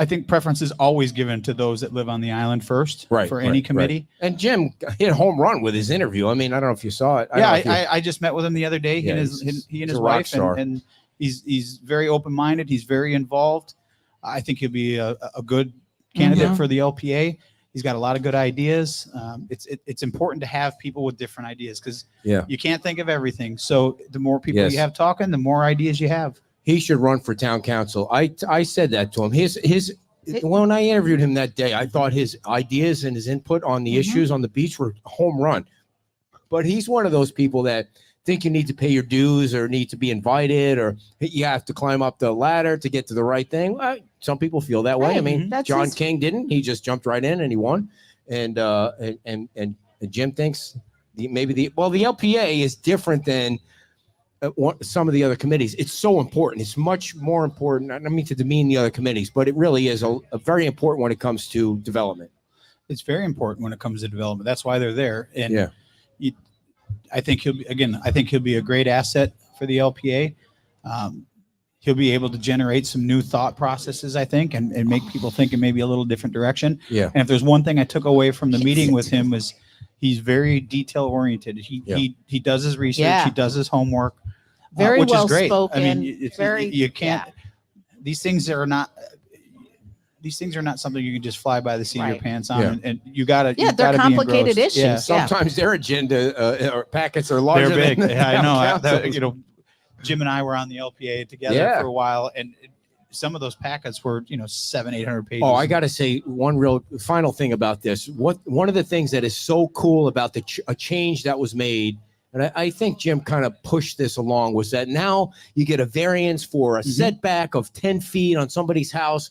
I think preference is always given to those that live on the island first for any committee. And Jim hit a home run with his interview. I mean, I don't know if you saw it. I don't know if you- I just met with him the other day. He Yeah, and his he's his a rock wife, star. and he's very open-minded. He's very involved. I think he'll be a good candidate Mhm. for the LPA. He's got a lot of good ideas. It's important to have people with different ideas because Yeah. you can't think of everything. So the more people Yes. you have talking, the more ideas you have. he should run for town council. I said that to him. When I interviewed him that day, I thought his ideas and his input on the Mhm. issues on the beach were a home run. But he's one of those people that think you need to pay your dues or need to be invited or you have to climb up the ladder to get to the right thing. Well, some people feel that way. I Hey, mean, that's John his- King didn't. He just jumped right in and he won. And Jim thinks the LPA is different than some of the other committees. It's so important. It's much more important. I don't mean to demean the other committees, but it really is a very important when it comes to development. It's very important when it comes to development. That's why they're there. And Yeah. I think he'll be a great asset for the LPA. He'll be able to generate some new thought processes, I think, and make people think in maybe a little different direction. Yeah. And if there's one thing I took away from the meeting with him was he's very detail oriented. He does his research. Yeah. He does his homework. Very which well is great. spoken. I mean, Very- you can't. These things are not something you can just fly by the seat of your Right. pants on, Yeah. and you gotta. Yeah, you they're gotta be complicated engrossed. issues. Yeah. Yeah. Sometimes their agenda or packets are larger. They're big. Than Yeah, I know. town council's. Jim and I were on the LPA together Yeah. for a while, and some of those packets were 700-800 pages. Oh, I got to say one real final thing about this. One of the things that is so cool about a change that was made and I think Jim kind of pushed this along, was that now you get a variance for a setback of 10 feet on somebody's house.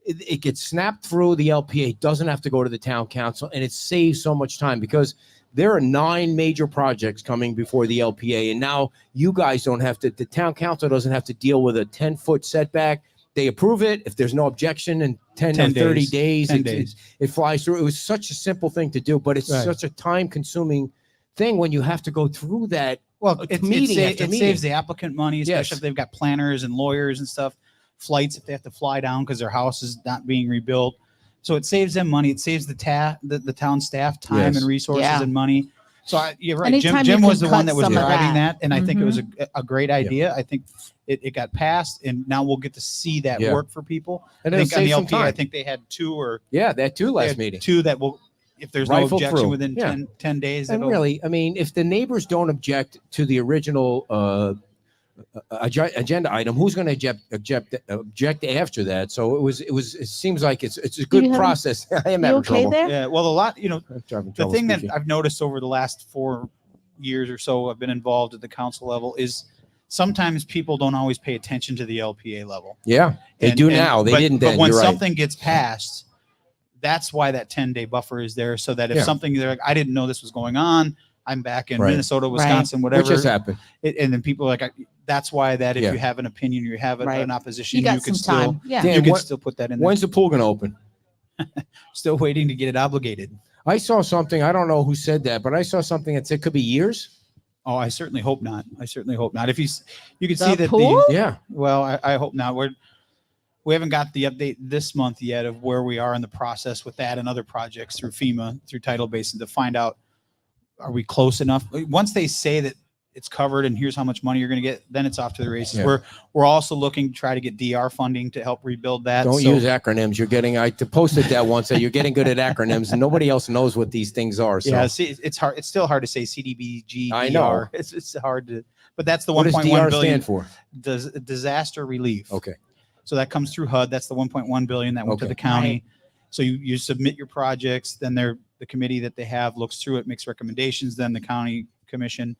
It gets snapped through the LPA, doesn't have to go to the town council, and it saves so much time because there are 9 major projects coming before the LPA, and now you guys don't have to, the town council doesn't have to deal with a 10-foot setback. They approve it. If there's no objection in 10 or 30 days, it flies through. It was such a simple thing to do, but it's such a time-consuming thing when you have to go through that. Well, it saves the applicant money, especially if they've got planners and lawyers and stuff, flights if they have to fly down because their house is not being rebuilt. So it saves them money. It saves the town staff time and resources and money. So you're right. Anytime Jim you was can the one cut that was some of driving that. and I think it was a great idea. I think it got passed, and now we'll get to see that work for people. And I think on the some LPA, time. I think they had 2 they had 2 last meeting. 2 that will, if there's no Rifle objection through. within 10 days. And really, I mean, if the neighbors don't object to the original agenda item, who's going to object after that? So it seems like it's a good process. I am having trouble. there? Yeah, well, the thing that I've noticed over the last 4 years or so I've been involved at the council level is sometimes people don't always pay attention to the LPA level. Yeah, they do now. They didn't then. But when You're right. something gets passed, that's why that 10-day buffer is there, so that if something, they're like, I didn't know this was going on, I'm back in Minnesota, Wisconsin, whatever. Which has happened. And then people are like, that's why that if you have an opinion, you have an opposition, You got can some time. still, Dan, you can still put that in there. When's the pool going to open? Still waiting to get it obligated. I saw something. I don't know who said that, but I saw something that said it could be years. Oh, I certainly hope not. If you can The see that pool? well, I hope not. We haven't got the update this month yet of where we are in the process with that and other projects through FEMA, through Tidal Basin, to find out, are we close enough? Once they say that it's covered and here's how much money you're going to get, then it's off to the races. Yeah. We're also looking to try to get DR funding to help rebuild that. Don't use acronyms. You're getting, I posted that once, that you're getting good at acronyms and nobody else knows what these things are. So. Yeah, see, it's hard. It's still hard to say CDBG. I know. It's hard to, but that's the What does 1.1 DR billion stand for? Disaster relief. Okay. So that comes through HUD. That's the 1.1 billion that went to the county. Right. So you submit your projects, then the committee that they have looks through it, makes recommendations. Then the county commission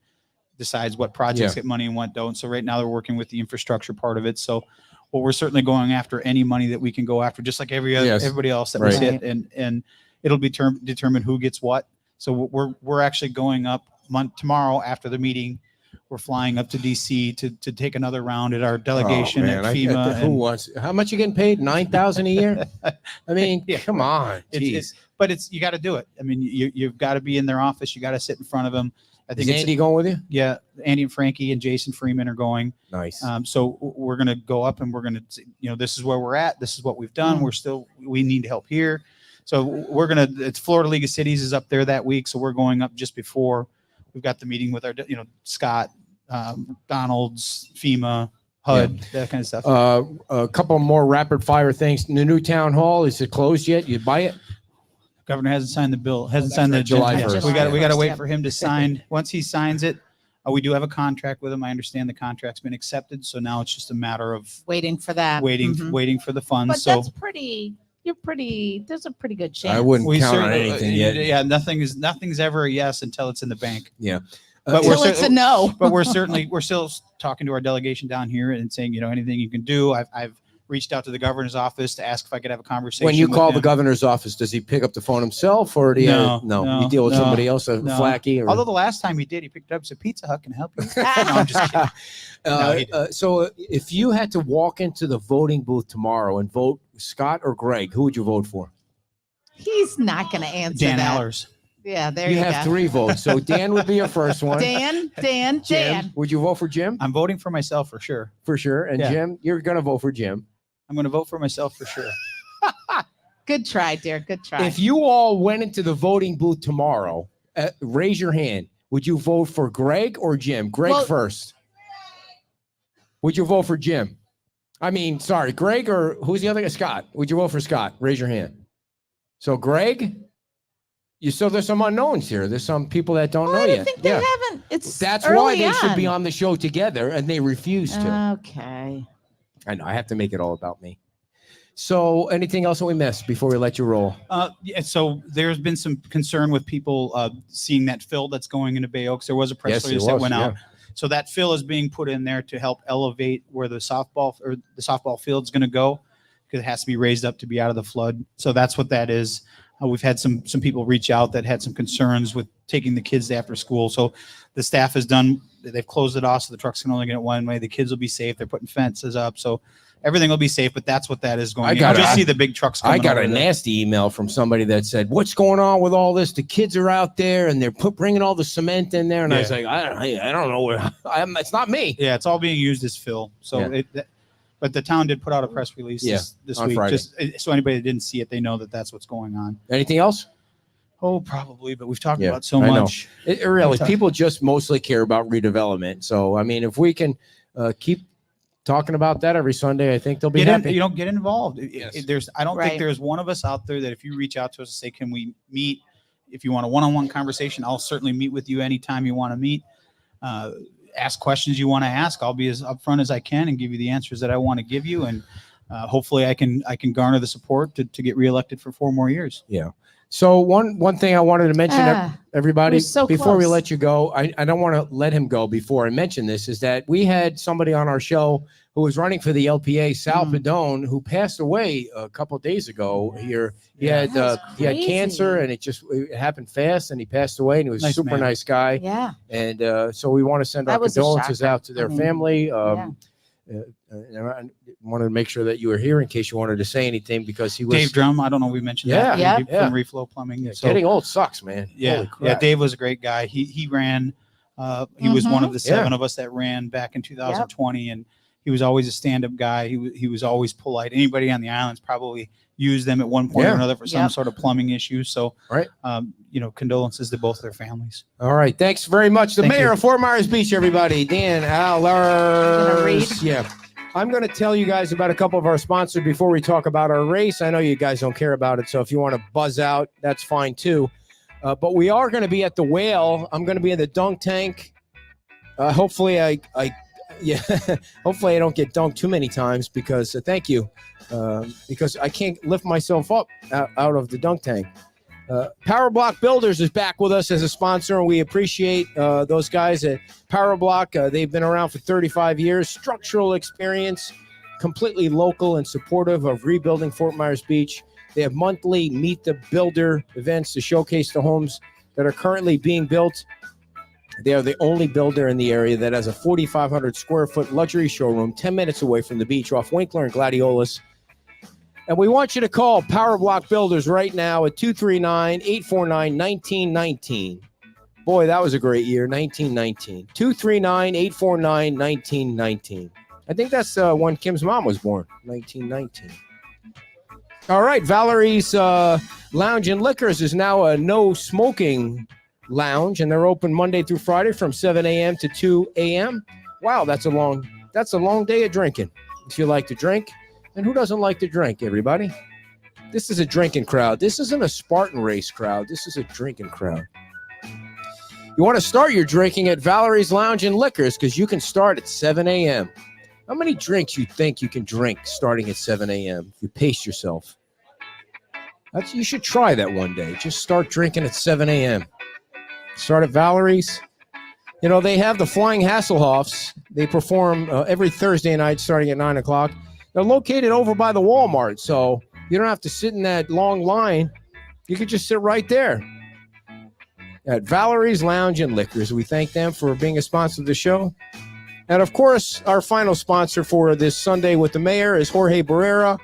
decides what projects get money and what don't. So right now they're working with the infrastructure part of it. So we're certainly going after any money that we can go after, just like everybody else that was hit, and it'll be determine who gets what. So we're actually going up tomorrow after the meeting. We're flying up to DC to take another round at our delegation at FEMA. Who wants? How much you getting paid? $9,000 a year? I mean, come on. But you got to do it. I mean, you've got to be in their office. You got to sit in front of them. I think Is Andy going with you? Yeah, Andy and Frankie and Jason Freeman are going. Nice. So we're going to go up and we're going to, this is where we're at. This is what we've done. We need help here. So it's Florida League of Cities is up there that week. So we're going up just before we've got the meeting with our, Scott, Donald's, FEMA, HUD, that kind of stuff. A couple more rapid fire things. The new town hall, is it closed yet? You buy it? Governor hasn't signed the bill. Hasn't signed the July agenda. 1st. We got to wait for him to sign. Once he signs it, we do have a contract with him. I understand the contract's been accepted, so now it's just a matter of Waiting for that. waiting for the funds. But So that's pretty. There's a pretty good chance. I wouldn't we count on certainly- anything yet. Yeah, nothing's ever a yes until it's in the bank. Yeah. But Until it's a no. But we're still talking to our delegation down here and saying, anything you can do. I've reached out to the governor's office to ask if I could have a conversation. When you with call him. the governor's office, does he pick up the phone himself, or do you? No, you deal with no, somebody else, no. Flacky? Or? Although the last time he did, he picked it up and said, Pizza Hut can help you. No, I'm just kidding. No, he didn't. So if you had to walk into the voting booth tomorrow and vote Scott or Greg, who would you vote for? He's not going to answer Dan that. Allers. Yeah, there You you have go. 3 votes. So Dan would be your first one. Dan. Jim, would you vote for Jim? I'm voting for myself for sure. For sure. And Yeah. Jim, you're going to vote for Jim. I'm going to vote for myself for sure. Good try, dear. Good try. If you all went into the voting booth tomorrow, raise your hand. Would you vote for Greg or Jim? Greg first. Would you vote for Jim? I mean, sorry, Greg, or who's the other guy? Scott. Would you vote for Scott? Raise your hand. So Greg, so there's some unknowns here. There's some people that don't know I yet. think they haven't. That's early why they should on. be on the show together, and they refuse to. Okay. I know. I have to make it all about me. So anything else that we missed before we let you roll? Yeah, so there's been some concern with people seeing that fill that's going into Bay Oaks. There was a press release that went out. So that fill is being put in there to help elevate where the softball field is going to go, because it has to be raised up to be out of the flood. So that's what that is. We've had some people reach out that had some concerns with taking the kids after school. So the staff has they've closed it off, so the trucks can only get it one way. The kids will be safe. They're putting fences up, so everything will be safe. But that's what that is going. You'll just see the big trucks coming. I got a nasty email from somebody that said, "What's going on with all this? The kids are out there and they're bringing all the cement in there." And I was like, I don't know where. It's not me. Yeah, it's all being used as fill. So but the town did put out a press release this week, Friday. just so anybody that didn't see it, they know that that's what's going on. Anything else? Oh, probably, but we've talked about so much. It really, people just mostly care about redevelopment. So, I mean, if we can keep talking about that every Sunday, I think they'll be happy. Get involved. I don't Right. think there's one of us out there that if you reach out to us and say, can we meet? If you want a one-on-one conversation, I'll certainly meet with you anytime you want to meet. Ask questions you want to ask. I'll be as upfront as I can and give you the answers that I want to give you. And hopefully I can garner the support to get reelected for 4 more years. Yeah. So one thing I wanted to mention, everybody, so before we close. let you go, I don't want to let him go before I mention this, is that we had somebody on our show who was running for the LPA, Sal Padone, who passed away a couple of days ago here. He had cancer, and it happened fast, and he passed away, and he was a super nice guy. Yeah. And so we want to send our condolences out to their family. I wanted to make sure that you were here in case you wanted to say anything, because he was Dave Drum. I don't know. We mentioned that. From Reflow Plumbing. Yeah, so, getting old sucks, man. Yeah. Dave was a great guy. He ran. He was one of the 7 of us that ran back in 2020, and he was always a stand-up guy. He was always polite. Anybody on the islands probably used them at one point or another for some sort of plumbing issue. So, condolences to both their families. All right. Thanks very much. The mayor of Fort Myers Beach, everybody, Dan Allers. Yeah. I'm going to tell you guys about a couple of our sponsors before we talk about our race. I know you guys don't care about it, so if you want to buzz out, that's fine too. But we are going to be at the Whale. I'm going to be in the dunk tank. Hopefully hopefully I don't get dunked too many times, because thank you, because I can't lift myself up out of the dunk tank. Power Block Builders is back with us as a sponsor, and we appreciate those guys at Power Block. They've been around for 35 years, structural experience, completely local and supportive of rebuilding Fort Myers Beach. They have monthly Meet the Builder events to showcase the homes that are currently being built. They are the only builder in the area that has a 4,500 square foot luxury showroom 10 minutes away from the beach off Winkler and Gladiolas. And we want you to call Power Block Builders right now at 239-849-1919. Boy, that was a great year, 1919. 239-849-1919. I think that's when Kim's mom was born, 1919. All right, Valerie's Lounge and Liquors is now a no-smoking lounge, and they're open Monday through Friday from 7 a.m. to 2 a.m. Wow, that's a long day of drinking. If you like to drink. And who doesn't like to drink, everybody? This is a drinking crowd. This isn't a Spartan race crowd. This is a drinking crowd. You want to start your drinking at Valerie's Lounge and Liquors, because you can start at 7 a.m. How many drinks you think you can drink starting at 7 a.m. if you pace yourself? You should try that one day. Just start drinking at 7 a.m. Start at Valerie's. You know, they have the Flying Hasselhoffs. They perform every Thursday night starting at 9 o'clock. They're located over by the Walmart, so you don't have to sit in that long line. You could just sit right there at Valerie's Lounge and Liquors. We thank them for being a sponsor of the show. And, of course, our final sponsor for this Sunday with the mayor is Jorge Barrera.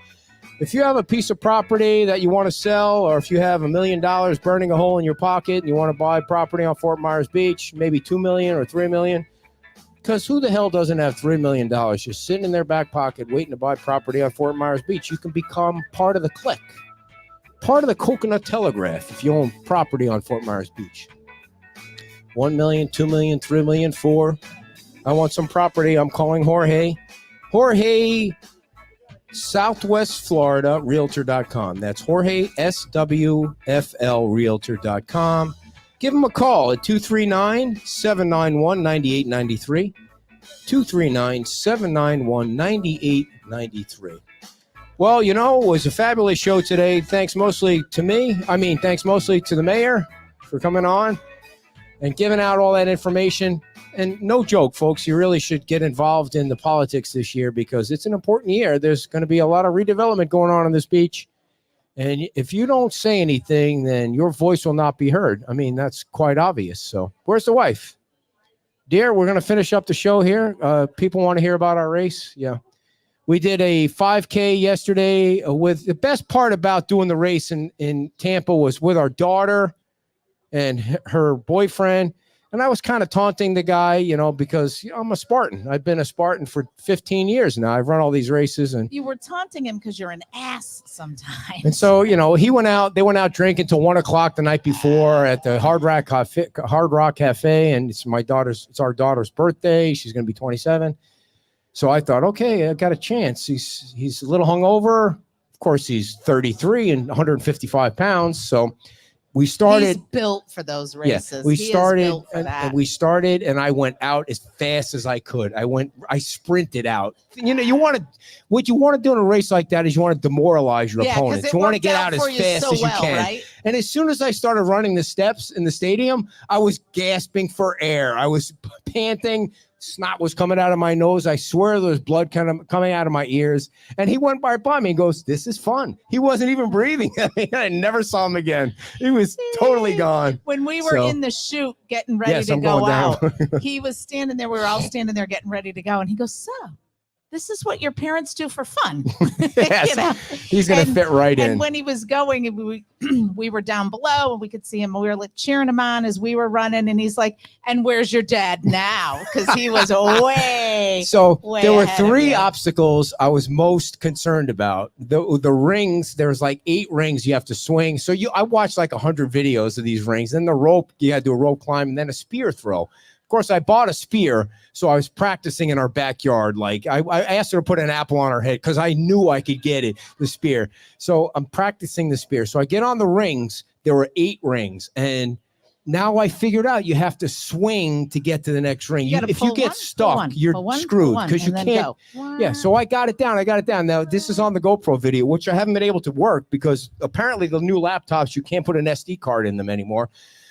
If you have a piece of property that you want to sell, or if you have $1 million burning a hole in your pocket and you want to buy property on Fort Myers Beach, maybe $2 million or $3 million, because who the hell doesn't have $3 million just sitting in their back pocket waiting to buy property on Fort Myers Beach? You can become part of the clique, part of the Coconut Telegraph if you own property on Fort Myers Beach. $1 million, $2 million, $3 million, $4 million. I want some property. I'm calling Jorge. Jorge, Southwest Florida Realtor.com. That's Jorge, SWFL Realtor.com. Give them a call at 239-791-9893, 239-791-9893. Well, you know, it was a fabulous show today. Thanks mostly to me. Thanks mostly to the mayor for coming on and giving out all that information. And no joke, folks, you really should get involved in the politics this year because it's an important year. There's going to be a lot of redevelopment going on this beach. And if you don't say anything, then your voice will not be heard. I mean, that's quite obvious. So where's the wife? Dear, we're going to finish up the show here. People want to hear about our race. Yeah. We did a 5K yesterday with the best part about doing the race in Tampa was with our daughter and her boyfriend. And I was kind of taunting the guy, you know, because I'm a Spartan. I've been a Spartan for 15 years now. I've run all these races. And you were taunting him because you're an ass sometimes. And so, you know, they went out drinking till 1 o'clock the night before at the Hard Rock Cafe. And it's our daughter's birthday. She's going to be 27. So I thought, okay, I got a chance. He's a little hungover. Of course, he's 33 and 155 pounds. So we started. He's built for those races. Yeah, we started, and I went out as fast as I could. I sprinted out. You know, what you want to do in a race like that is you want to demoralize your opponents. You want to get out as fast as you can. Right? And as soon as I started running the steps in the stadium, I was gasping for air. I was panting. Snot was coming out of my nose. I swear there was blood kind of coming out of my ears. And he went by me and goes, "This is fun." He wasn't even breathing. I never saw him again. He was totally gone. When we were in the chute getting ready to go out, he was standing there. We were all standing there getting ready to go. And he goes, "So, this is what your parents do for fun." Yes, you know? He's going to fit right in. And when he was going, we were down below and we could see him. We were like cheering him on as we were running. And he's like, "And where's your dad now?" Because he was way. So way there were ahead of 3 you. obstacles I was most concerned about. The rings, there's like 8 rings you have to swing. So I watched like 100 videos of these rings. Then the rope, you had to do a rope climb and then a spear throw. Of course, I bought a spear, so I was practicing in our backyard. Like I asked her to put an apple on her head because I knew I could get it, the spear. So I'm practicing the spear. So I get on the rings. There were 8 rings, and now I figured out you have to swing to get to the next ring. If you get stuck, you're screwed because you can't. Yeah, so I got it down. Now this is on the GoPro video, which I haven't been able to work because apparently the new laptops you can't put an SD card in them anymore.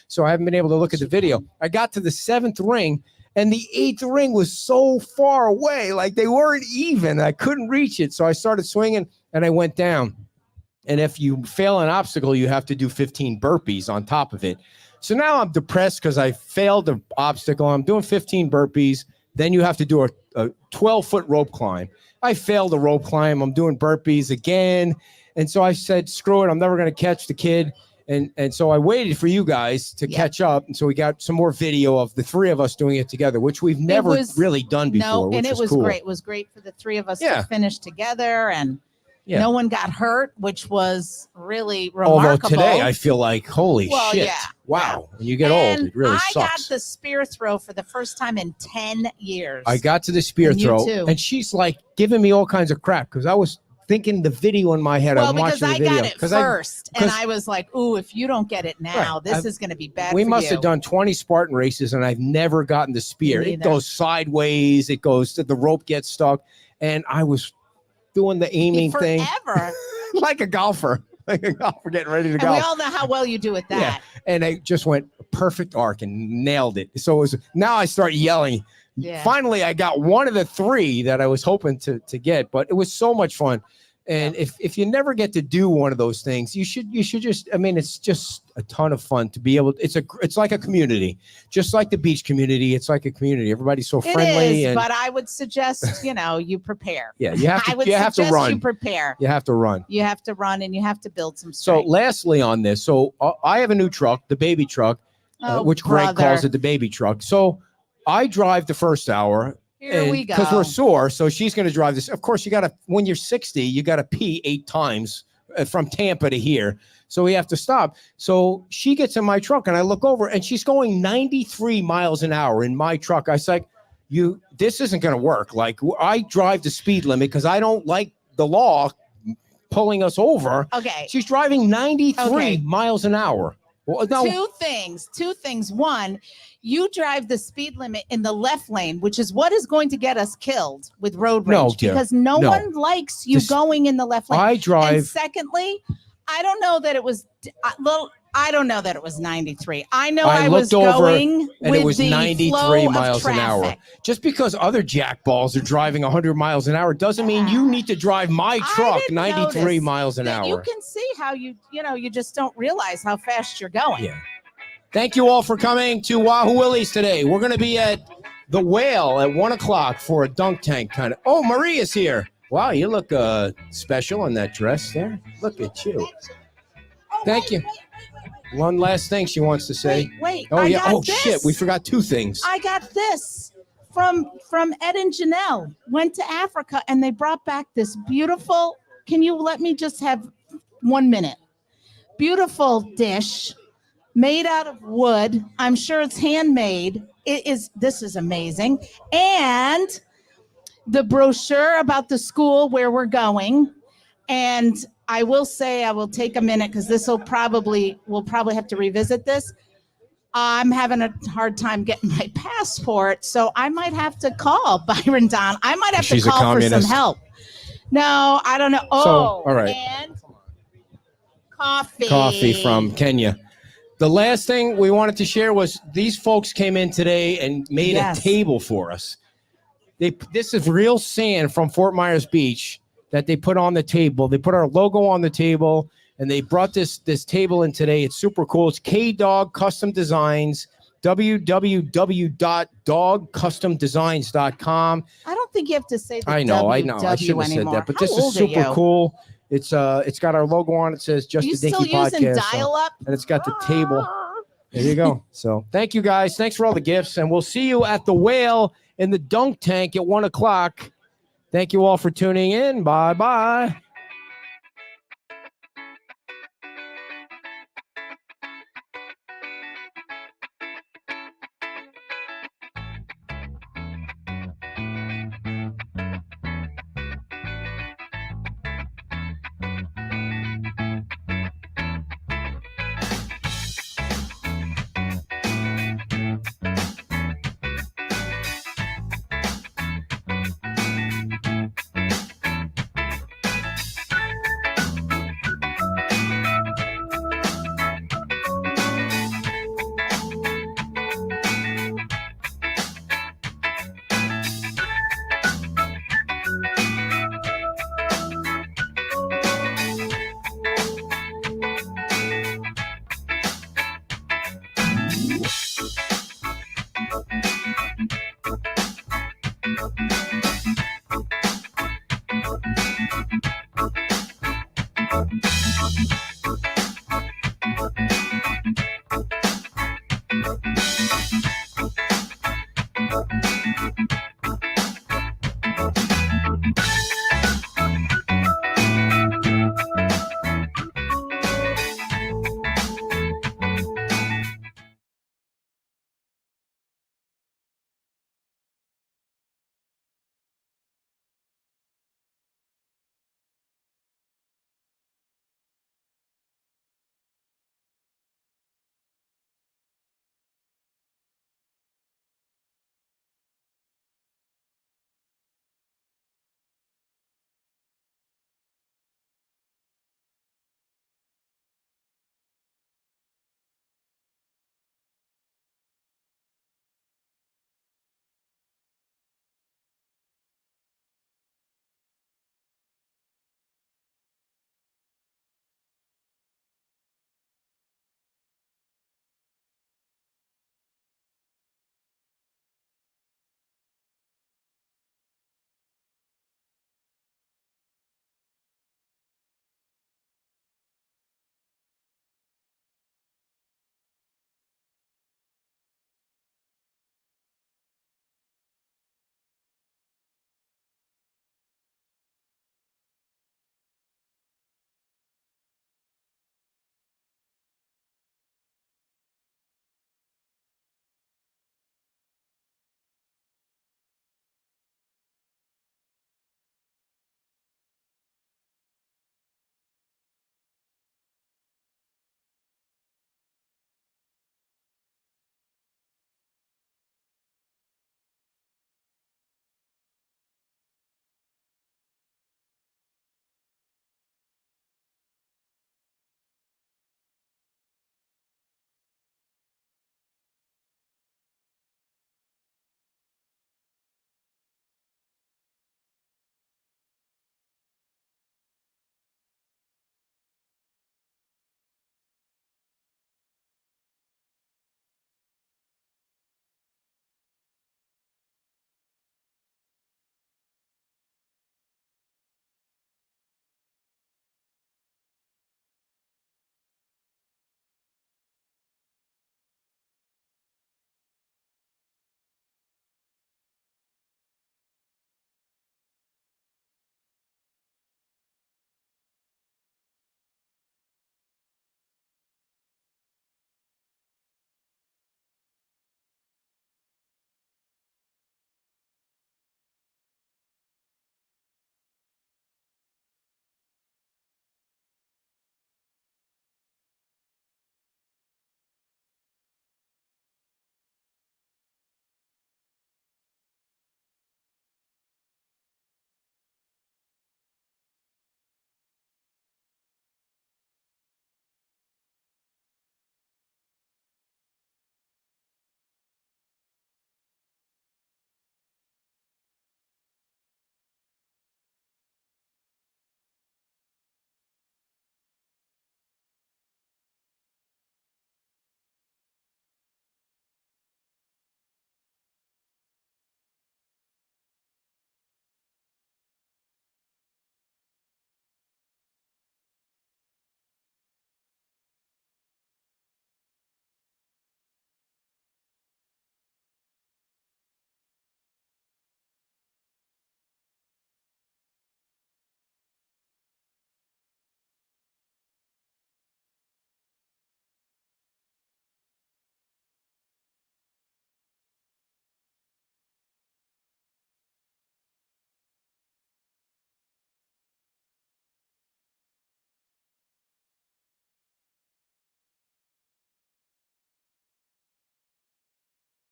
So I haven't been able to look at the video. I got to the 7th ring, and the 8th ring was so far away. Like they weren't even. I couldn't reach it. So I started swinging, and I went down. And if you fail an obstacle, you have to do 15 burpees on top of it. So now I'm depressed because I failed the obstacle. I'm doing 15 burpees. Then you have to do a 12-foot rope climb. I failed the rope climb. I'm doing burpees again. And so I said, screw it. I'm never going to catch the kid. And so I waited for you guys to catch up. And so we got some more video of the 3 of us doing it together, which we've never really done before. No, and it was cool. great. It was great for the 3 of us to finish together. And no one got hurt, which was really remarkable. Although today I feel like, holy shit. Yeah. Wow. When you get old, it really sucks. I got the spear throw for the first time in 10 years. I got to the spear throw. Too. And she's like giving me all kinds of crap because I was thinking the video in my head. Well, I'm watching the video. I got it first, and I was like, "Ooh, if you don't get it now, this is going to be bad." We must have done 20 Spartan races, and I've never gotten the spear. It goes sideways. It goes to the rope gets stuck, and I was doing the aiming thing like a golfer. Like a golfer getting ready to go. We all know how well you do at that. Yeah. And I just went perfect arc and nailed it. So it was, now I start yelling. Yeah. Finally, I got one of the 3 that I was hoping to get, but it was so much fun. And if you never get to do one of those things, you should just, I mean, it's just a ton of fun to be able to, it's like a community, just like the beach community. It's like a community. Everybody's so friendly. But I would suggest, you prepare. Yeah. You have to, you have to run. You prepare. You have to run. You have to run and you have to build some strength. So lastly on this, so I have a new truck, the baby truck, which Greg calls it the baby truck. So I drive the first hour. Here we go. Because we're sore, so she's going to drive this. Of course, when you're 60, you got to pee 8 times from Tampa to here. So we have to stop. So she gets in my truck, and I look over, and she's going 93 miles an hour in my truck. I was like, this isn't going to work. Like, I drive the speed limit because I don't like the law pulling us over. Okay. She's driving 93 miles an hour. Well, no, Two things. One, you drive the speed limit in the left lane, which is what is going to get us killed with road No, rage dear. because no No. one likes you going in the left lane. I And drive. secondly, I don't know that it was I don't know that it was 93. I know I I was looked over going and with it was the 93 flow miles of an hour. traffic. Just because other jackballs are driving 100 miles an hour doesn't mean you need to drive my truck didn't 93 notice miles an that hour. You can see how you just don't realize how fast you're going. Yeah. Thank you all for coming to Wahoo Willie's today. We're going to be at the Whale at 1 o'clock for a dunk tank kind of. Oh, Maria's here. Wow, you look special in that dress there. Look at you. Thank you. One last thing she wants to say. Wait. Oh, I yeah. got Oh, this. shit. We forgot two things. I got this from Ed and Janelle. Went to Africa and they brought back this beautiful. Can you let me just have 1 minute? Beautiful dish made out of wood. I'm sure it's handmade. This is amazing. And the brochure about the school where we're going. And I will say, I will take a minute because we'll probably have to revisit this. I'm having a hard time getting my passport, so I might have to call Byron Don. I might have She's to a call for some communist. help. No, I don't know. All right. And coffee. Coffee from Kenya. The last thing we wanted to share was these folks came in today and made a table for us. This is real sand from Fort Myers Beach that they put on the table. They put our logo on the table, and they brought this table in today. It's super cool. It's K-Dog Custom Designs, www.dogcustomdesigns.com. I don't think you have to say the I know. I WW shouldn't have said anymore. that, but How this is old are super you? cool. It's got our logo on it. It says Just Are you a Dinky still using Podcast. dial-up? And it's got the table. There you go. So thank you guys. Thanks for all the gifts. And we'll see you at the Whale in the dunk tank at 1 o'clock. Thank you all for tuning in. Bye-bye.